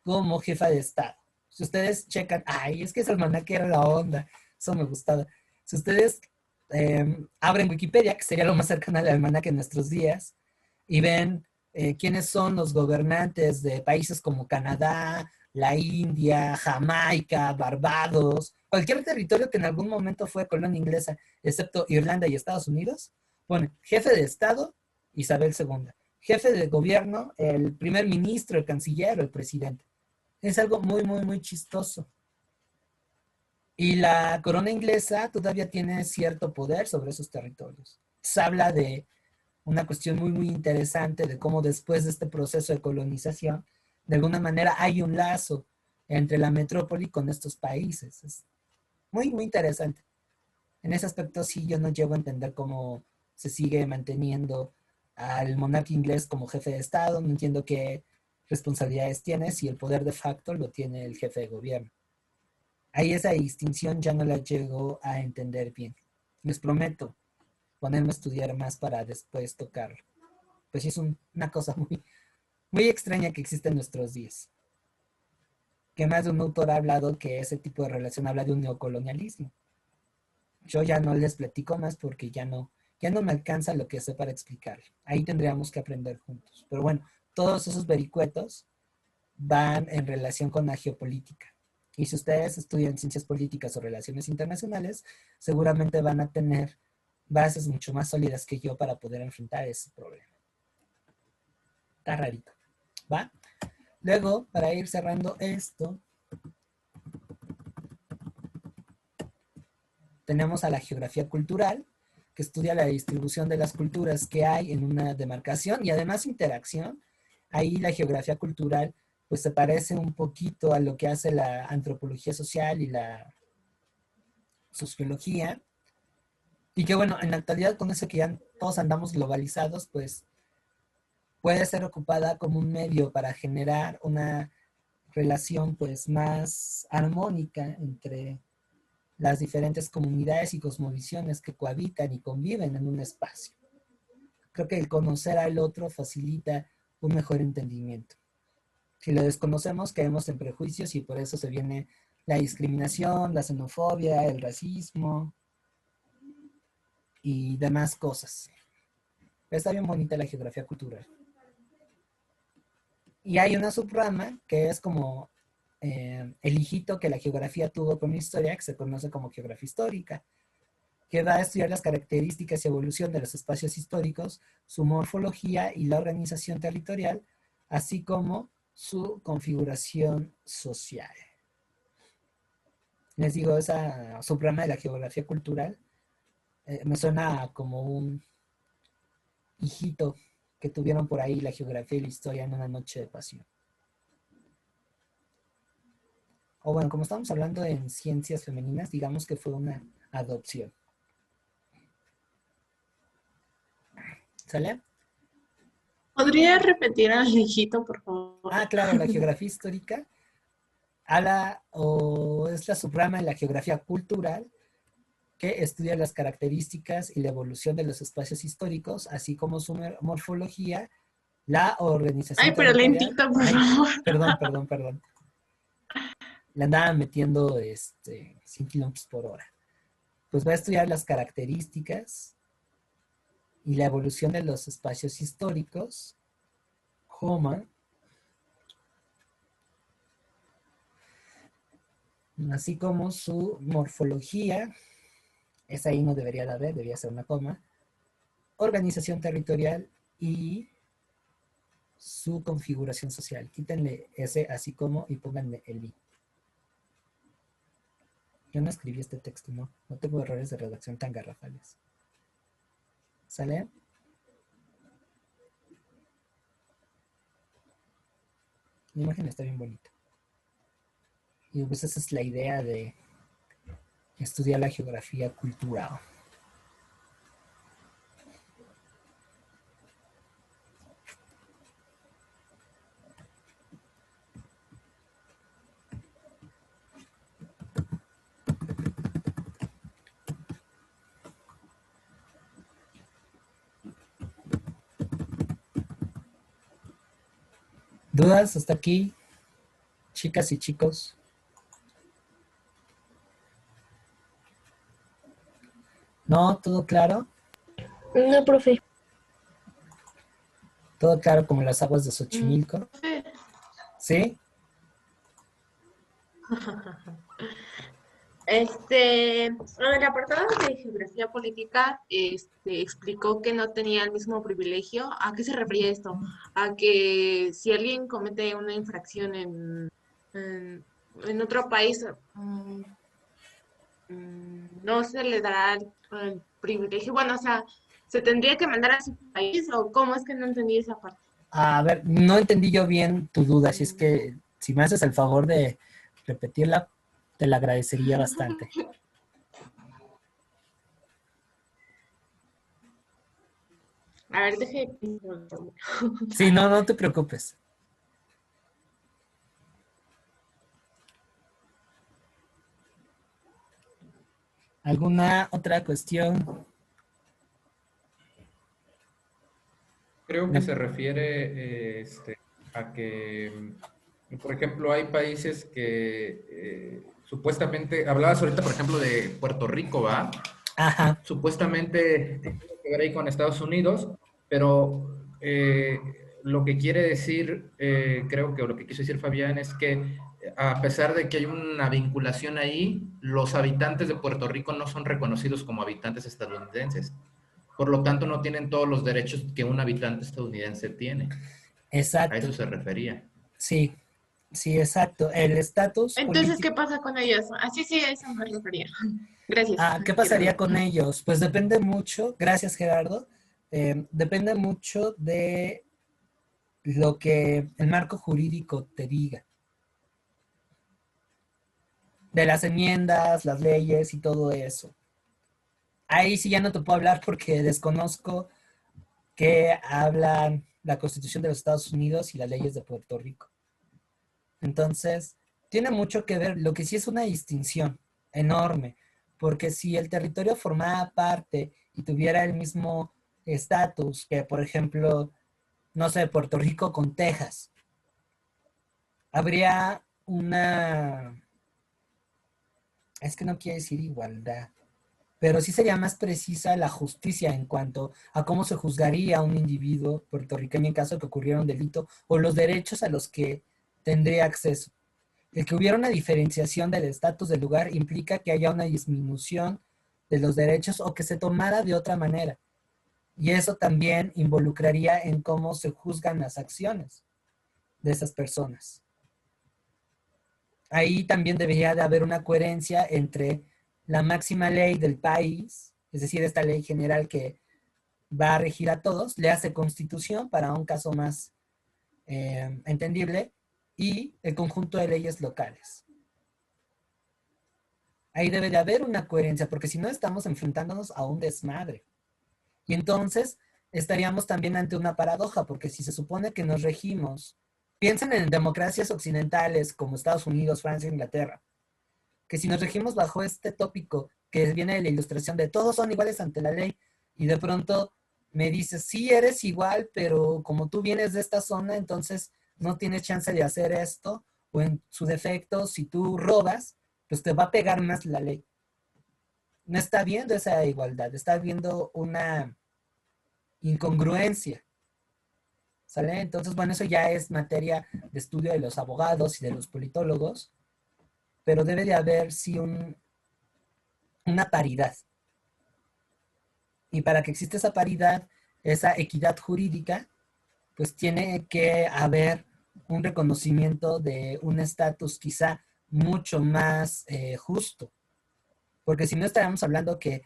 como jefa de Estado. Si ustedes checan, es que ese almanaque era la onda, eso me gustaba. Si ustedes abren Wikipedia, que sería lo más cercano al almanaque en nuestros días, y ven quiénes son los gobernantes de países como Canadá, la India, Jamaica, Barbados, cualquier territorio que en algún momento fue colonia inglesa, excepto Irlanda y Estados Unidos, pone jefe de Estado, Isabel II. Jefe de gobierno, el primer ministro, el canciller o el presidente. Es algo muy, muy, muy chistoso. Y la corona inglesa todavía tiene cierto poder sobre esos territorios. Se habla de una cuestión muy, muy interesante de cómo después de este proceso de colonización, de alguna manera hay un lazo entre la metrópoli con estos países. Es muy, muy interesante. En ese aspecto sí yo no llego a entender cómo se sigue manteniendo al monarca inglés como jefe de Estado. No entiendo qué responsabilidades tiene si el poder de facto lo tiene el jefe de gobierno. Ahí esa distinción ya no la llego a entender bien. Les prometo ponerme a estudiar más para después tocarlo. Pues sí es una cosa muy, muy extraña que existe en nuestros días. Que más de un autor ha hablado que ese tipo de relación habla de un neocolonialismo. Yo ya no les platico más porque ya no ya no me alcanza lo que sé para explicar. Ahí tendríamos que aprender juntos. Pero bueno, todos esos vericuetos van en relación con la geopolítica. Y si ustedes estudian ciencias políticas o relaciones internacionales, seguramente van a tener bases mucho más sólidas que yo para poder enfrentar ese problema. Está rarito, ¿va? Luego, para ir cerrando esto, tenemos a la geografía cultural, que estudia la distribución de las culturas que hay en una demarcación y además interacción. Ahí la geografía cultural pues se parece un poquito a lo que hace la antropología social y la sociología. Y que bueno, en la actualidad con eso que ya todos andamos globalizados, pues puede ser ocupada como un medio para generar una relación pues más armónica entre las diferentes comunidades y cosmovisiones que cohabitan y conviven en un espacio. Creo que el conocer al otro facilita un mejor entendimiento. Si lo desconocemos, caemos en prejuicios y por eso se viene la discriminación, la xenofobia, el racismo y demás cosas. Pero está bien bonita la geografía cultural. Y hay una subrama que es como el hijito que la geografía tuvo con la historia, que se conoce como geografía histórica, que va a estudiar las características y evolución de los espacios históricos, su morfología y la organización territorial, así como su configuración social. Les digo, esa subrama de la geografía cultural me suena como un hijito que tuvieron por ahí la geografía y la historia en una noche de pasión. O bueno, como estamos hablando en ciencias femeninas, digamos que fue una adopción. ¿Sale? ¿Podría repetir al hijito, por favor? Ah, claro, la geografía histórica es la subrama de la geografía cultural que estudia las características y la evolución de los espacios históricos, así como su morfología, la organización Ay, pero territorial. lentito, por favor. Perdón. Le andaban metiendo 100 kilómetros por hora. Pues va a estudiar las características y la evolución de los espacios históricos, así como su morfología, esa ahí no debería de haber, debería ser una coma, organización territorial y su configuración social. Quítenle ese así como y pónganle el i. Yo no escribí este texto, no tengo errores de redacción tan garrafales. ¿Sale? La imagen está bien bonita. Y pues esa es la idea de estudiar la geografía cultural. ¿Dudas hasta aquí, chicas y chicos? ¿No? ¿Todo claro? No, profe. ¿Todo claro como las aguas de Xochimilco? ¿Sí? En el apartado de geografía política, explicó que no tenía el mismo privilegio. ¿A qué se refería esto? A que si alguien comete una infracción en otro país, no se le dará el privilegio. Bueno, o sea, ¿se tendría que mandar a su país o cómo? Es que no entendí esa parte. A ver, no entendí yo bien tu duda, así es que si me haces el favor de repetirla, te la agradecería bastante. A ver, deje. Sí, no te preocupes. ¿Alguna otra cuestión? Creo que se refiere a que, por ejemplo, hay países que supuestamente, hablabas ahorita, por ejemplo, de Puerto Rico, ¿va? Ajá. Supuestamente tiene que ver ahí con Estados Unidos, pero lo que quiere decir, creo que lo que quiso decir Fabián es que a pesar de que hay una vinculación ahí, los habitantes de Puerto Rico no son reconocidos como habitantes estadounidenses. Por lo tanto, no tienen todos los derechos que un habitante estadounidense tiene. A Exacto. eso se refería. Sí, sí, exacto. El estatus Entonces, ¿qué político. pasa con ellos? Así sí, a eso me refería. Gracias, ¿Qué Gerardo. pasaría con ellos? Pues depende mucho, gracias Gerardo, depende mucho de lo que el marco jurídico te diga, de las enmiendas, las leyes y todo eso. Ahí sí ya no te puedo hablar porque desconozco qué hablan la Constitución de los Estados Unidos y las leyes de Puerto Rico. Entonces, tiene mucho que ver, lo que sí es una distinción enorme, porque si el territorio formaba parte y tuviera el mismo estatus que, por ejemplo, no sé, Puerto Rico con Texas, habría una, es que no quiere decir igualdad, pero sí sería más precisa la justicia en cuanto a cómo se juzgaría a un individuo puertorriqueño en caso de que ocurriera un delito o los derechos a los que tendría acceso. El que hubiera una diferenciación del estatus del lugar implica que haya una disminución de los derechos o que se tomara de otra manera. Y eso también involucraría en cómo se juzgan las acciones de esas personas. Ahí también debería de haber una coherencia entre la máxima ley del país, es decir, esta ley general que va a regir a todos, le hace constitución para un caso más entendible, y el conjunto de leyes locales. Ahí debe de haber una coherencia, porque si no estamos enfrentándonos a un desmadre. Y entonces estaríamos también ante una paradoja, porque si se supone que nos regimos, piensen en democracias occidentales como Estados Unidos, Francia, Inglaterra, que si nos regimos bajo este tópico que viene de la ilustración de todos son iguales ante la ley, y de pronto me dices, sí eres igual, pero como tú vienes de esta zona, entonces no tienes chance de hacer esto, o en su defecto, si tú robas, pues te va a pegar más la ley. No está viendo esa igualdad, está viendo una incongruencia. ¿Sale? Entonces, bueno, eso ya es materia de estudio de los abogados y de los politólogos, pero debe de haber, sí, una paridad. Y para que exista esa paridad, esa equidad jurídica, pues tiene que haber un reconocimiento de un estatus quizá mucho más justo. Porque si no estaríamos hablando que,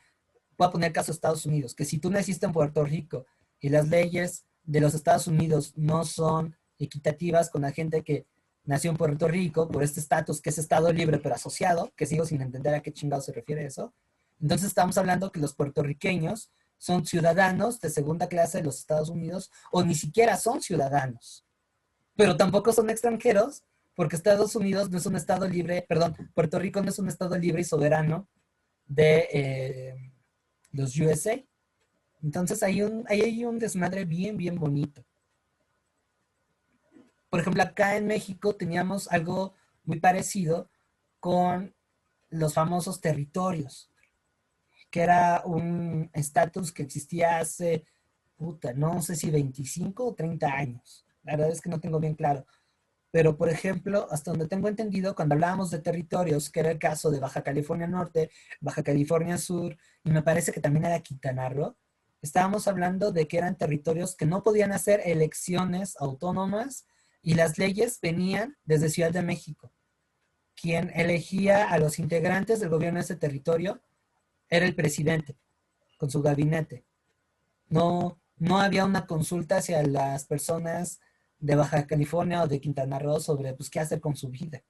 voy a poner caso de Estados Unidos, que si tú naciste en Puerto Rico y las leyes de los Estados Unidos no son equitativas con la gente que nació en Puerto Rico por este estatus que es estado libre pero asociado, que sigo sin entender a qué chingado se refiere eso, entonces estamos hablando que los puertorriqueños son ciudadanos de segunda clase de los Estados Unidos o ni siquiera son ciudadanos, pero tampoco son extranjeros porque Estados Unidos no es un estado libre, perdón, Puerto Rico no es un estado libre y soberano de los USA. Entonces ahí hay un desmadre bien, bien bonito. Por ejemplo, acá en México teníamos algo muy parecido con los famosos territorios, que era un estatus que existía hace, no sé si 25 o 30 años. La verdad es que no tengo bien claro. Pero, por ejemplo, hasta donde tengo entendido, cuando hablábamos de territorios, que era el caso de Baja California Norte, Baja California Sur, y me parece que también era Quintana Roo, estábamos hablando de que eran territorios que no podían hacer elecciones autónomas y las leyes venían desde Ciudad de México. Quien elegía a los integrantes del gobierno de ese territorio era el presidente, con su gabinete. No había una consulta hacia las personas de Baja California o de Quintana Roo sobre pues, qué hacer con su vida.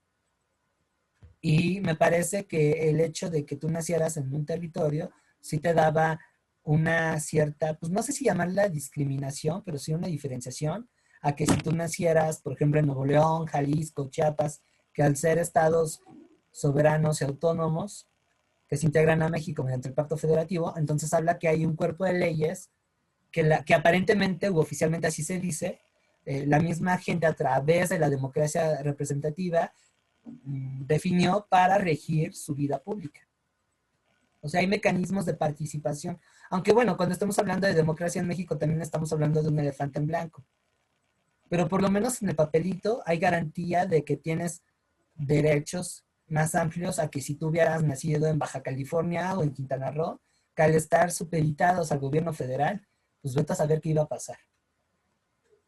Y me parece que el hecho de que tú nacieras en un territorio sí te daba una cierta, pues no sé si llamarla discriminación, pero sí una diferenciación, a que si tú nacieras, por ejemplo, en Nuevo León, Jalisco, Chiapas, que al ser estados soberanos y autónomos que se integran a México mediante el Pacto Federativo, entonces habla que hay un cuerpo de leyes que aparentemente u oficialmente así se dice, la misma gente a través de la democracia representativa definió para regir su vida pública. O sea, hay mecanismos de participación. Aunque bueno, cuando estamos hablando de democracia en México también estamos hablando de un elefante en blanco. Pero por lo menos en el papelito hay garantía de que tienes derechos más amplios a que si tú hubieras nacido en Baja California o en Quintana Roo, que al estar supeditados al gobierno federal, pues vete a saber qué iba a pasar.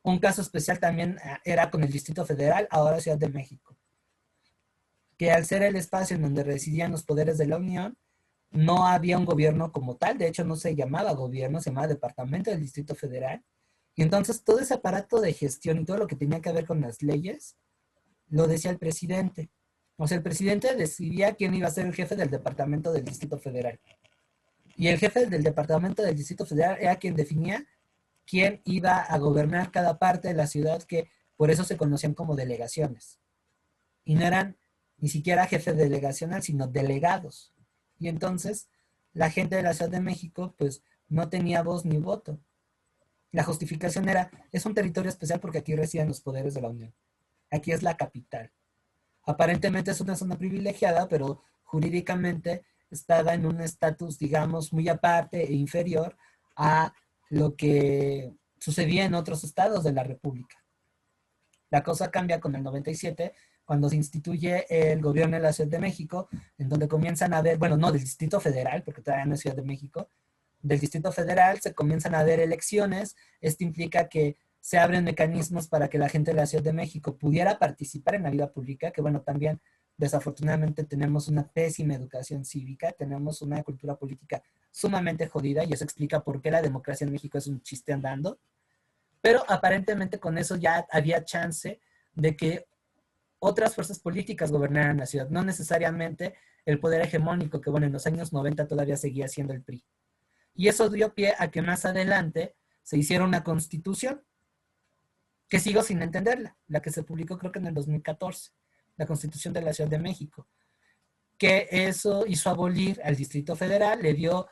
Un caso especial también era con el Distrito Federal, ahora Ciudad de México, que al ser el espacio en donde residían los poderes de la Unión, no había un gobierno como tal, de hecho no se llamaba gobierno, se llamaba Departamento del Distrito Federal, y entonces todo ese aparato de gestión y todo lo que tenía que ver con las leyes, lo decía el presidente. O sea, el presidente decidía quién iba a ser el jefe del Departamento del Distrito Federal. Y el jefe del Departamento del Distrito Federal era quien definía quién iba a gobernar cada parte de la ciudad, que por eso se conocían como delegaciones. Y no eran ni siquiera jefes delegacional, sino delegados. Y entonces la gente de la Ciudad de México pues no tenía voz ni voto. La justificación era, es un territorio especial porque aquí residen los poderes de la Unión. Aquí es la capital. Aparentemente es una zona privilegiada, pero jurídicamente estaba en un estatus, digamos, muy aparte e inferior a lo que sucedía en otros estados de la República. La cosa cambia con el 97, cuando se instituye el gobierno de la Ciudad de México, en donde comienzan a ver, bueno, no, del Distrito Federal, porque todavía no es Ciudad de México, del Distrito Federal se comienzan a ver elecciones. Esto implica que se abren mecanismos para que la gente de la Ciudad de México pudiera participar en la vida pública, que bueno, también desafortunadamente tenemos una pésima educación cívica, tenemos una cultura política sumamente jodida, y eso explica por qué la democracia en México es un chiste andando. Pero aparentemente con eso ya había chance de que otras fuerzas políticas gobernaran la ciudad, no necesariamente el poder hegemónico, que bueno, en los años 90 todavía seguía siendo el PRI. Y eso dio pie a que más adelante se hiciera una constitución, que sigo sin entenderla, la que se publicó creo que en el 2014, la Constitución de la Ciudad de México, que eso hizo abolir al Distrito Federal, le dio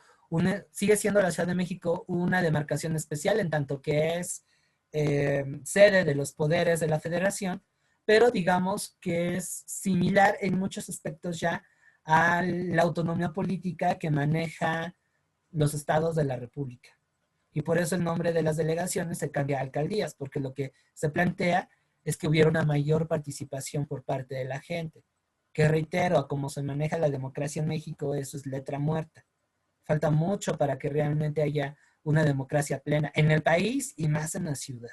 sigue siendo la Ciudad de México una demarcación especial, en tanto que es sede de los poderes de la Federación, pero digamos que es similar en muchos aspectos ya a la autonomía política que maneja los estados de la República. Y por eso el nombre de las delegaciones se cambia a alcaldías, porque lo que se plantea es que hubiera una mayor participación por parte de la gente. Que reitero, a cómo se maneja la democracia en México, eso es letra muerta. Falta mucho para que realmente haya una democracia plena en el país y más en la ciudad.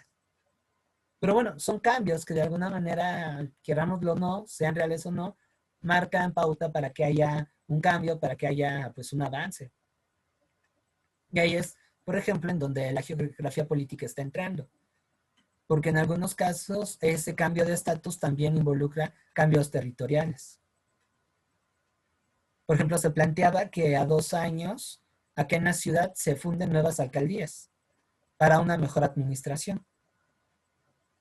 Pero bueno, son cambios que de alguna manera, querámoslo o no, sean reales o no, marcan pauta para que haya un cambio, para que haya pues un avance. Y ahí es, por ejemplo, en donde la geografía política está entrando. Porque en algunos casos ese cambio de estatus también involucra cambios territoriales. Por ejemplo, se planteaba que a 2 años, acá en la ciudad se funden nuevas alcaldías para una mejor administración.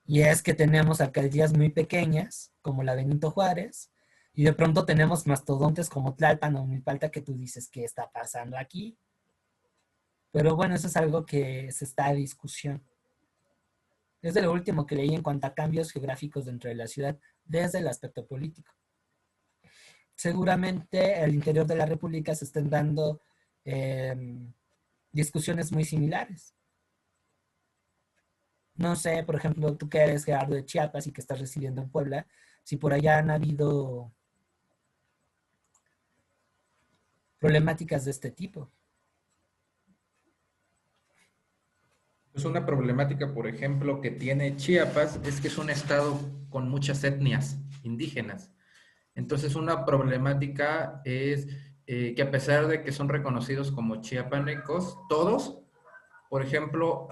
Y es que tenemos alcaldías muy pequeñas, como la Benito Juárez, y de pronto tenemos mastodontes como Tlalpan o Milpalta, que tú dices, ¿qué está pasando aquí? Pero bueno, eso es algo que se está a discusión. Es de lo último que leí en cuanto a cambios geográficos dentro de la ciudad desde el aspecto político. Seguramente al interior de la República se estén dando discusiones muy similares. No sé, por ejemplo, tú que eres Gerardo de Chiapas y que estás residiendo en Puebla, si por allá han habido problemáticas de este tipo. Pues una problemática, por ejemplo, que tiene Chiapas es que es un estado con muchas etnias indígenas. Entonces, una problemática es que a pesar de que son reconocidos como chiapanecos, todos, por ejemplo,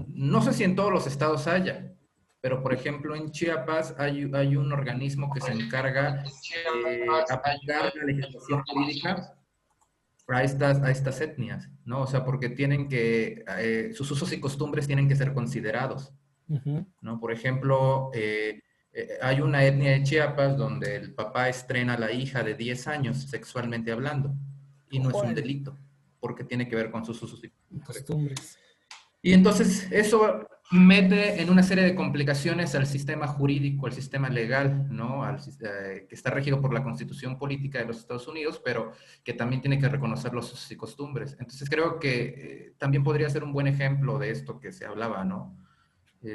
no sé si en todos los estados haya, pero por ejemplo en Chiapas hay un organismo que se encarga de aplicar la legislación jurídica a estas etnias, ¿no? O sea, porque tienen que, sus usos y costumbres tienen que ser considerados, ¿no? Por ejemplo, hay una etnia de Chiapas donde el papá estrena a la hija de 10 años sexualmente hablando, y no es un delito, porque tiene que ver con sus usos y costumbres. Y entonces eso mete en una serie de complicaciones al sistema jurídico, al sistema legal, ¿no? Que está regido por la Constitución Política de los Estados Unidos, pero que también tiene que reconocer los usos y costumbres. Entonces creo que también podría ser un buen ejemplo de esto que se hablaba, ¿no? Y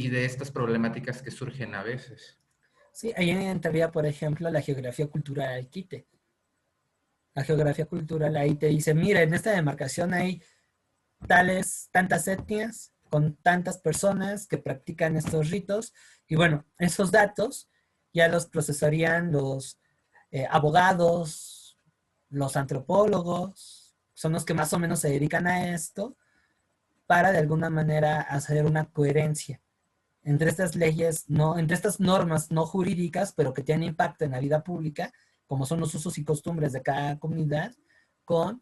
de estas problemáticas que surgen a veces. Sí, ahí entraría, por ejemplo, la geografía cultural al quite. La geografía cultural ahí te dice, mira, en esta demarcación hay tantas etnias, con tantas personas que practican estos ritos, y bueno, esos datos ya los procesarían los abogados, los antropólogos, son los que más o menos se dedican a esto, para de alguna manera hacer una coherencia entre estas leyes, entre estas normas no jurídicas, pero que tienen impacto en la vida pública, como son los usos y costumbres de cada comunidad, con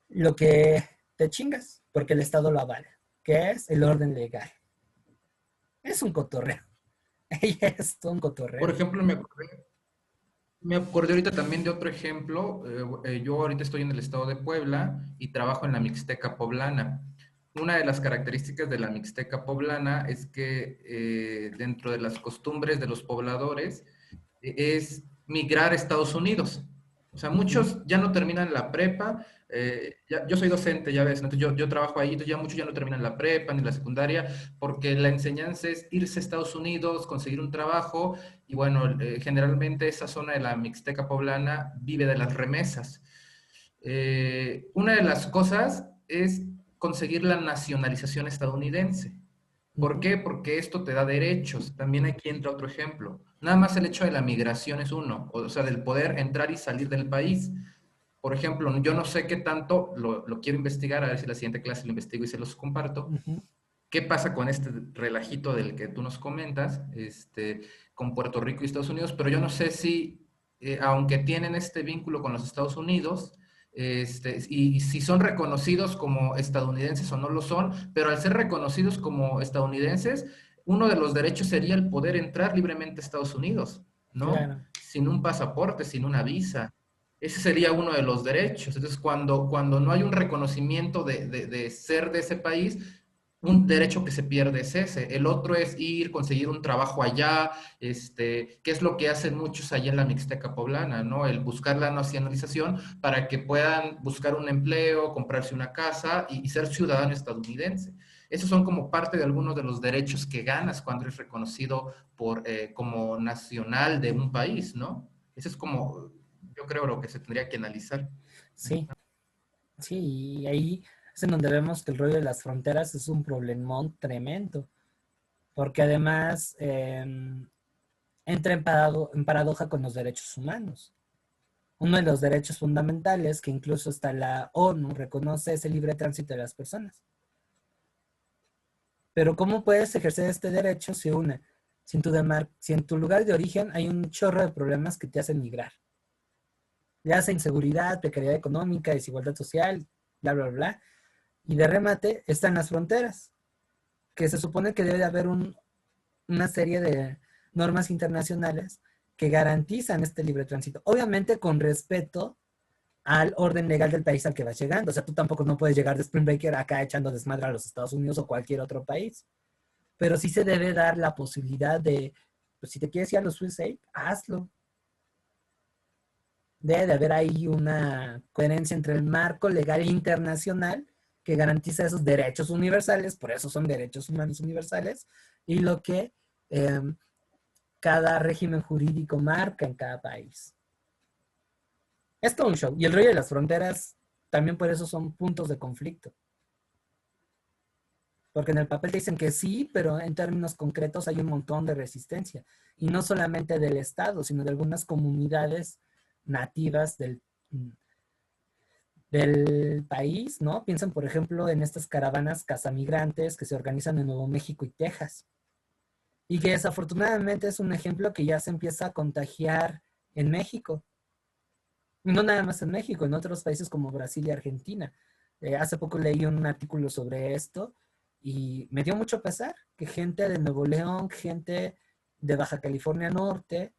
lo que te chingas, porque el Estado lo avala, que es el orden legal. Es un cotorreo. Es un cotorreo. Por ejemplo, me acordé ahorita también de otro ejemplo. Yo ahorita estoy en el estado de Puebla y trabajo en la Mixteca Poblana. Una de las características de la Mixteca Poblana es que dentro de las costumbres de los pobladores es migrar a Estados Unidos. O sea, muchos ya no terminan la prepa. Yo soy docente, ya ves, entonces yo trabajo ahí, entonces ya muchos ya no terminan la prepa ni la secundaria, porque la enseñanza es irse a Estados Unidos, conseguir un trabajo, y bueno, generalmente esa zona de la Mixteca Poblana vive de las remesas. Una de las cosas es conseguir la nacionalización estadounidense. ¿Por qué? Porque esto te da derechos. También aquí entra otro ejemplo. Nada más el hecho de la migración es uno, o sea, del poder entrar y salir del país. Por ejemplo, yo no sé qué tanto, lo quiero investigar, a ver si la siguiente clase lo investigo y se los comparto. ¿Qué pasa con este relajito del que tú nos comentas, con Puerto Rico y Estados Unidos? Pero yo no sé si, aunque tienen este vínculo con los Estados Unidos, y si son reconocidos como estadounidenses o no lo son, pero al ser reconocidos como estadounidenses, uno de los derechos sería el poder entrar libremente a Estados Unidos, ¿no? Claro. Sin un pasaporte, sin una visa. Ese sería uno de los derechos. Entonces, cuando no hay un reconocimiento de ser de ese país, un derecho que se pierde es ese. El otro es ir, conseguir un trabajo allá, que es lo que hacen muchos allá en la Mixteca Poblana, ¿no? El buscar la nacionalización para que puedan buscar un empleo, comprarse una casa y ser ciudadano estadounidense. Esos son como parte de algunos de los derechos que ganas cuando eres reconocido como nacional de un país, ¿no? Eso es como, yo creo, lo que se tendría que analizar. Sí, sí, y ahí es en donde vemos que el rollo de las fronteras es un problemón tremendo, porque además entra en paradoja con los derechos humanos. Uno de los derechos fundamentales, que incluso hasta la ONU reconoce, es el libre tránsito de las personas. Pero ¿cómo puedes ejercer este derecho si en tu lugar de origen hay un chorro de problemas que te hacen migrar? Ya sea inseguridad, precariedad económica, desigualdad social, bla, bla, bla. Y de remate están las fronteras, que se supone que debe de haber una serie de normas internacionales que garantizan este libre tránsito. Obviamente con respeto al orden legal del país al que vas llegando. O sea, tú tampoco no puedes llegar de Spring Breaker acá echando desmadre a los Estados Unidos o cualquier otro país. Pero sí se debe dar la posibilidad de, pues si te quieres ir a los USA, hazlo. Debe de haber ahí una coherencia entre el marco legal internacional que garantiza esos derechos universales, por eso son derechos humanos universales, y lo que cada régimen jurídico marca en cada país. Es todo un show. Y el rollo de las fronteras también por eso son puntos de conflicto. Porque en el papel te dicen que sí, pero en términos concretos hay un montón de resistencia. Y no solamente del Estado, sino de algunas comunidades nativas del país, ¿no? Piensan, por ejemplo, en estas caravanas cazamigrantes que se organizan en Nuevo México y Texas. Y que desafortunadamente es un ejemplo que ya se empieza a contagiar en México. Y no nada más en México, en otros países como Brasil y Argentina. Hace poco leí un artículo sobre esto y me dio mucho pesar que gente de Nuevo León, gente de Baja California Norte,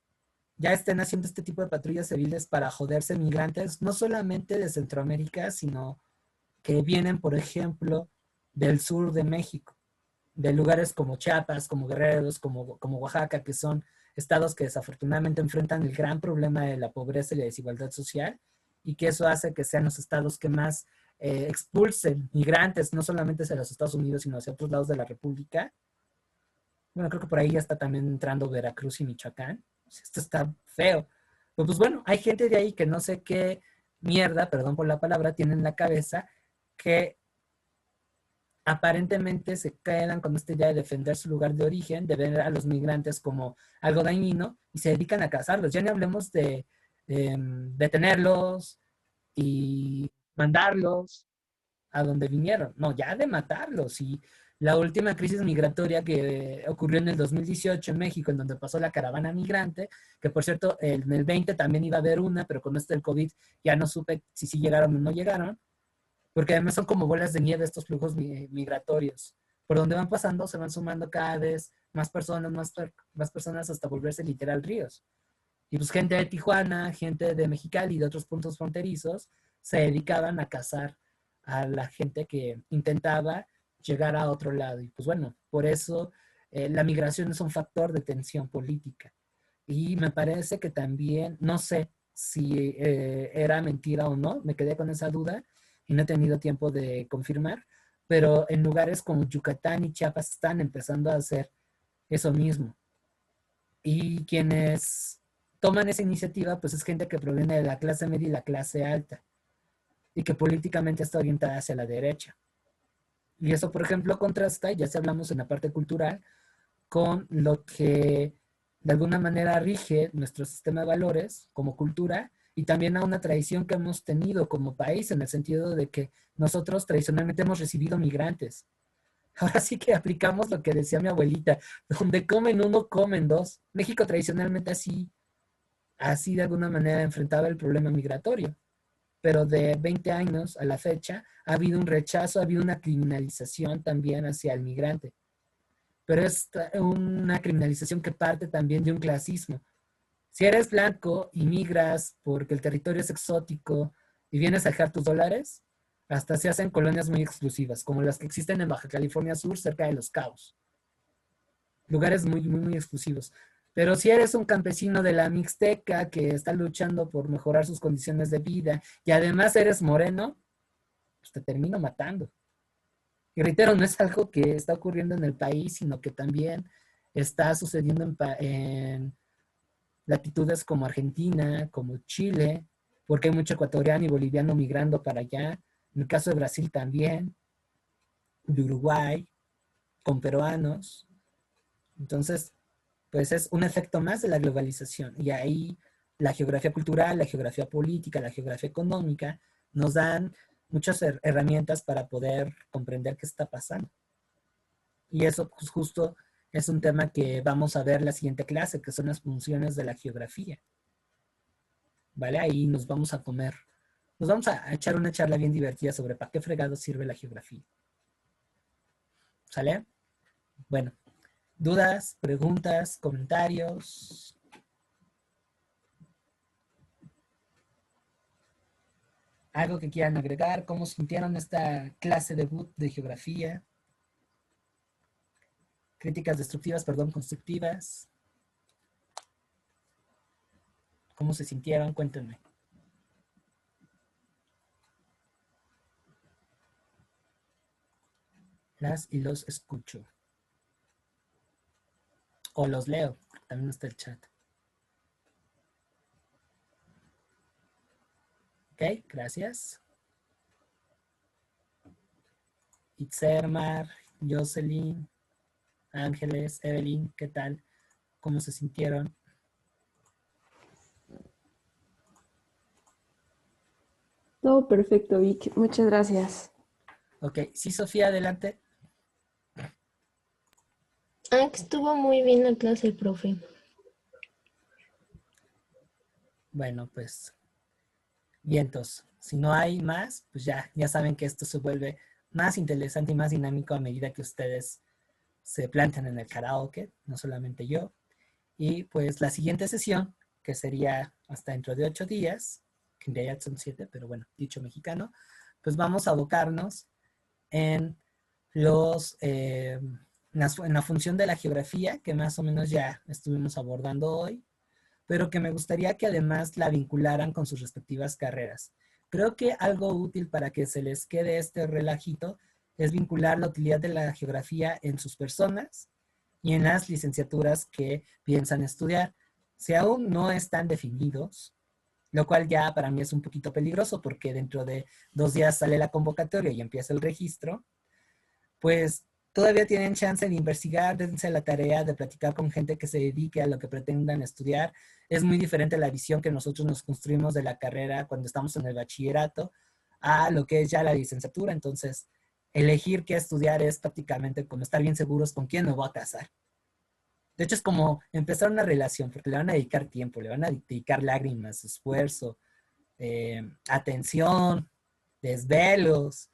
ya estén haciendo este tipo de patrullas civiles para joderse migrantes, no solamente de Centroamérica, sino que vienen, por ejemplo, del sur de México, de lugares como Chiapas, como Guerrero, como Oaxaca, que son estados que desafortunadamente enfrentan el gran problema de la pobreza y la desigualdad social, y que eso hace que sean los estados que más expulsen migrantes, no solamente hacia los Estados Unidos, sino hacia otros lados de la República. Bueno, creo que por ahí ya está también entrando Veracruz y Michoacán. Esto está feo. Pero pues bueno, hay gente de ahí que no sé qué mierda, perdón por la palabra, tienen en la cabeza, que aparentemente se quedan con esta idea de defender su lugar de origen, de ver a los migrantes como algo dañino, y se dedican a cazarlos. Ya ni hablemos de detenerlos y mandarlos a donde vinieron. No, ya de matarlos. Y la última crisis migratoria que ocurrió en el 2018 en México, en donde pasó la caravana migrante, que por cierto, en el 20 también iba a haber una, pero con esto del COVID ya no supe si sí llegaron o no llegaron, porque además son como bolas de nieve estos flujos migratorios. Por donde van pasando se van sumando cada vez más personas, más personas hasta volverse literal ríos. Y pues gente de Tijuana, gente de Mexicali y de otros puntos fronterizos se dedicaban a cazar a la gente que intentaba llegar a otro lado. Y pues bueno, por eso la migración es un factor de tensión política. Y me parece que también, no sé si era mentira o no, me quedé con esa duda y no he tenido tiempo de confirmar, pero en lugares como Yucatán y Chiapas están empezando a hacer eso mismo. Y quienes toman esa iniciativa, pues es gente que proviene de la clase media y la clase alta, y que políticamente está orientada hacia la derecha. Y eso, por ejemplo, contrasta, ya si hablamos en la parte cultural, con lo que de alguna manera rige nuestro sistema de valores como cultura, y también a una tradición que hemos tenido como país, en el sentido de que nosotros tradicionalmente hemos recibido migrantes. Ahora sí que aplicamos lo que decía mi abuelita, donde comen uno, comen dos. México tradicionalmente así de alguna manera enfrentaba el problema migratorio, pero de 20 años a la fecha ha habido un rechazo, ha habido una criminalización también hacia el migrante, pero es una criminalización que parte también de un clasismo. Si eres blanco y migras porque el territorio es exótico y vienes a dejar tus dólares, hasta se hacen colonias muy exclusivas, como las que existen en Baja California Sur, cerca de Los Cabos. Lugares muy, muy, muy exclusivos. Pero si eres un campesino de la Mixteca que está luchando por mejorar sus condiciones de vida y además eres moreno, pues te termino matando. Y reitero, no es algo que está ocurriendo en el país, sino que también está sucediendo en latitudes como Argentina, como Chile, porque hay mucho ecuatoriano y boliviano migrando para allá. En el caso de Brasil también, de Uruguay, con peruanos. Entonces, pues es un efecto más de la globalización. Y ahí la geografía cultural, la geografía política, la geografía económica nos dan muchas herramientas para poder comprender qué está pasando. Y eso pues, justo es un tema que vamos a ver en la siguiente clase, que son las funciones de la geografía. ¿Vale? Ahí nos vamos a echar una charla bien divertida sobre para qué fregado sirve la geografía. ¿Sale? Bueno, dudas, preguntas, comentarios. ¿Algo que quieran agregar? ¿Cómo sintieron esta clase debut de geografía? Críticas destructivas, perdón, constructivas. ¿Cómo se sintieron? Cuéntenme. Las y los escucho. O los leo, también está el chat. Ok, gracias. Itzermar, Jocelyn, Ángeles, Evelyn, ¿qué tal? ¿Cómo se sintieron? Todo perfecto, Vic. Muchas gracias. Ok, sí, Sofía, adelante. Estuvo muy bien la clase, profe. Bueno, pues, vientos. Si no hay más, pues ya saben que esto se vuelve más interesante y más dinámico a medida que ustedes se plantean en el karaoke, no solamente yo. Y pues la siguiente sesión, que sería hasta dentro de 8 días, que en realidad son 7, pero bueno, dicho mexicano, pues vamos a abocarnos en en la función de la geografía, que más o menos ya estuvimos abordando hoy, pero que me gustaría que además la vincularan con sus respectivas carreras. Creo que algo útil para que se les quede este relajito es vincular la utilidad de la geografía en sus personas y en las licenciaturas que piensan estudiar. Si aún no están definidos, lo cual ya para mí es un poquito peligroso porque dentro de 2 días sale la convocatoria y empieza el registro, pues todavía tienen chance de investigar, dense la tarea de platicar con gente que se dedique a lo que pretendan estudiar. Es muy diferente la visión que nosotros nos construimos de la carrera cuando estamos en el bachillerato a lo que es ya la licenciatura. Entonces, elegir qué estudiar es prácticamente como estar bien seguros con quién me voy a casar. De hecho, es como empezar una relación, porque le van a dedicar tiempo, le van a dedicar lágrimas, esfuerzo, atención, desvelos,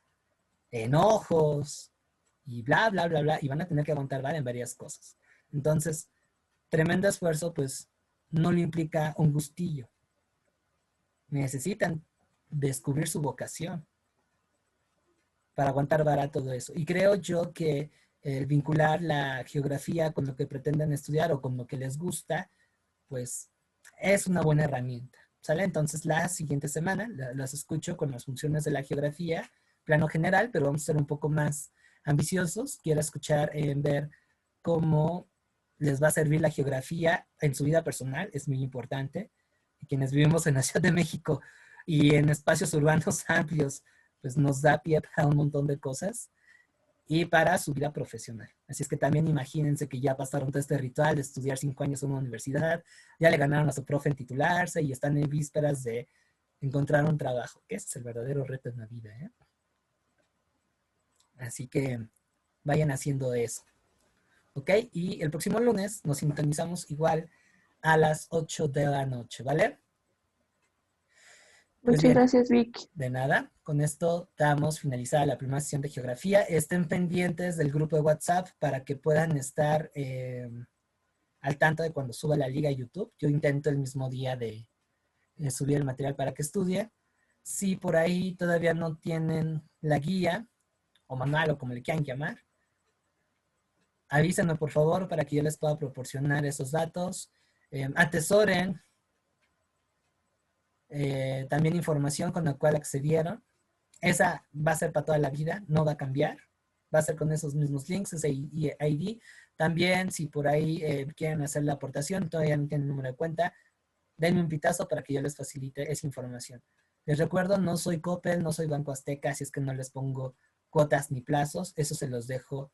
enojos, y bla, bla, bla, bla, y van a tener que aguantar en varias cosas. Entonces, tremendo esfuerzo, pues, no le implica un gustillo. Necesitan descubrir su vocación para aguantar vara todo eso. Y creo yo que el vincular la geografía con lo que pretenden estudiar o con lo que les gusta, pues, es una buena herramienta. ¿Sale? Entonces, la siguiente semana las escucho con las funciones de la geografía, plano general, pero vamos a ser un poco más ambiciosos. Quiero escuchar, ver cómo les va a servir la geografía en su vida personal, es muy importante. Y quienes vivimos en la Ciudad de México y en espacios urbanos amplios, pues nos da pie para un montón de cosas. Y para su vida profesional. Así es que también imagínense que ya pasaron todo este ritual de estudiar 5 años en una universidad, ya le ganaron a su profe en titularse y están en vísperas de encontrar un trabajo, que ese es el verdadero reto en la vida, ¿eh? Así que vayan haciendo eso. ¿Ok? Y el próximo lunes nos sintonizamos igual a las 8 de la noche, ¿vale? Pues Muchas bien, gracias, Vic. de nada. Con esto damos finalizada la primera sesión de geografía. Estén pendientes del grupo de WhatsApp para que puedan estar al tanto de cuando suba la liga a YouTube. Yo intento el mismo día de subir el material para que estudie. Si por ahí todavía no tienen la guía o manual o como le quieran llamar, avísenme por favor para que yo les pueda proporcionar esos datos. Atesoren también información con la cual accedieron. Esa va a ser para toda la vida, no va a cambiar. Va a ser con esos mismos links, ese ID. También, si por ahí quieren hacer la aportación, todavía no tienen número de cuenta, denme un pitazo para que yo les facilite esa información. Les recuerdo, no soy Coppel, no soy Banco Azteca, así es que no les pongo cuotas ni plazos. Eso se los dejo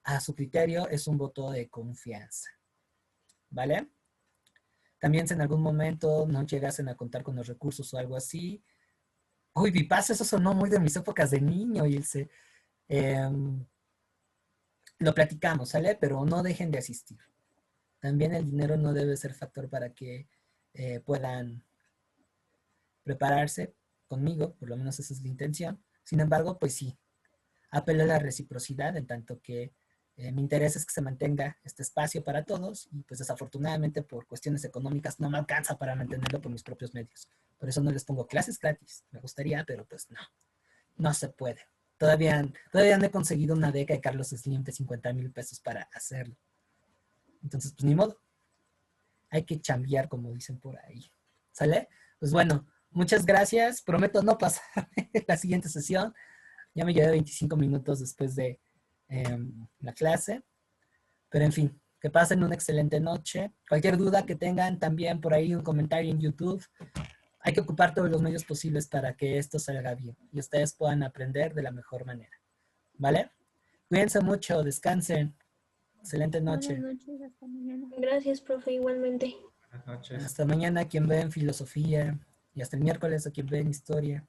a su criterio. Es un voto de confianza. ¿Vale? También si en algún momento no llegasen a contar con los recursos o algo así. Uy, Vipaz, eso sonó muy de mis épocas de niño, Ilse. Lo platicamos, ¿sale? Pero no dejen de asistir. También el dinero no debe ser factor para que puedan prepararse conmigo, por lo menos esa es la intención. Sin embargo, pues sí, apelo a la reciprocidad, en tanto que mi interés es que se mantenga este espacio para todos y pues desafortunadamente por cuestiones económicas no me alcanza para mantenerlo por mis propios medios. Por eso no les pongo clases gratis. Me gustaría, pero pues no se puede. Todavía no he conseguido una beca de Carlos Slim de 50,000 pesos para hacerlo. Entonces, pues ni modo. Hay que chambear, como dicen por ahí. ¿Sale? Pues bueno, muchas gracias. Prometo no pasar la siguiente sesión. Ya me llevé 25 minutos después de la clase. Pero en fin, que pasen una excelente noche. Cualquier duda que tengan, también por ahí un comentario en YouTube. Hay que ocupar todos los medios posibles para que esto salga bien y ustedes puedan aprender de la mejor manera. ¿Vale? Cuídense mucho, descansen. Excelente noche. Buenas noches, hasta mañana. Gracias, profe, igualmente. Buenas noches. Hasta mañana quien ve en filosofía y hasta el miércoles a quien ve en historia.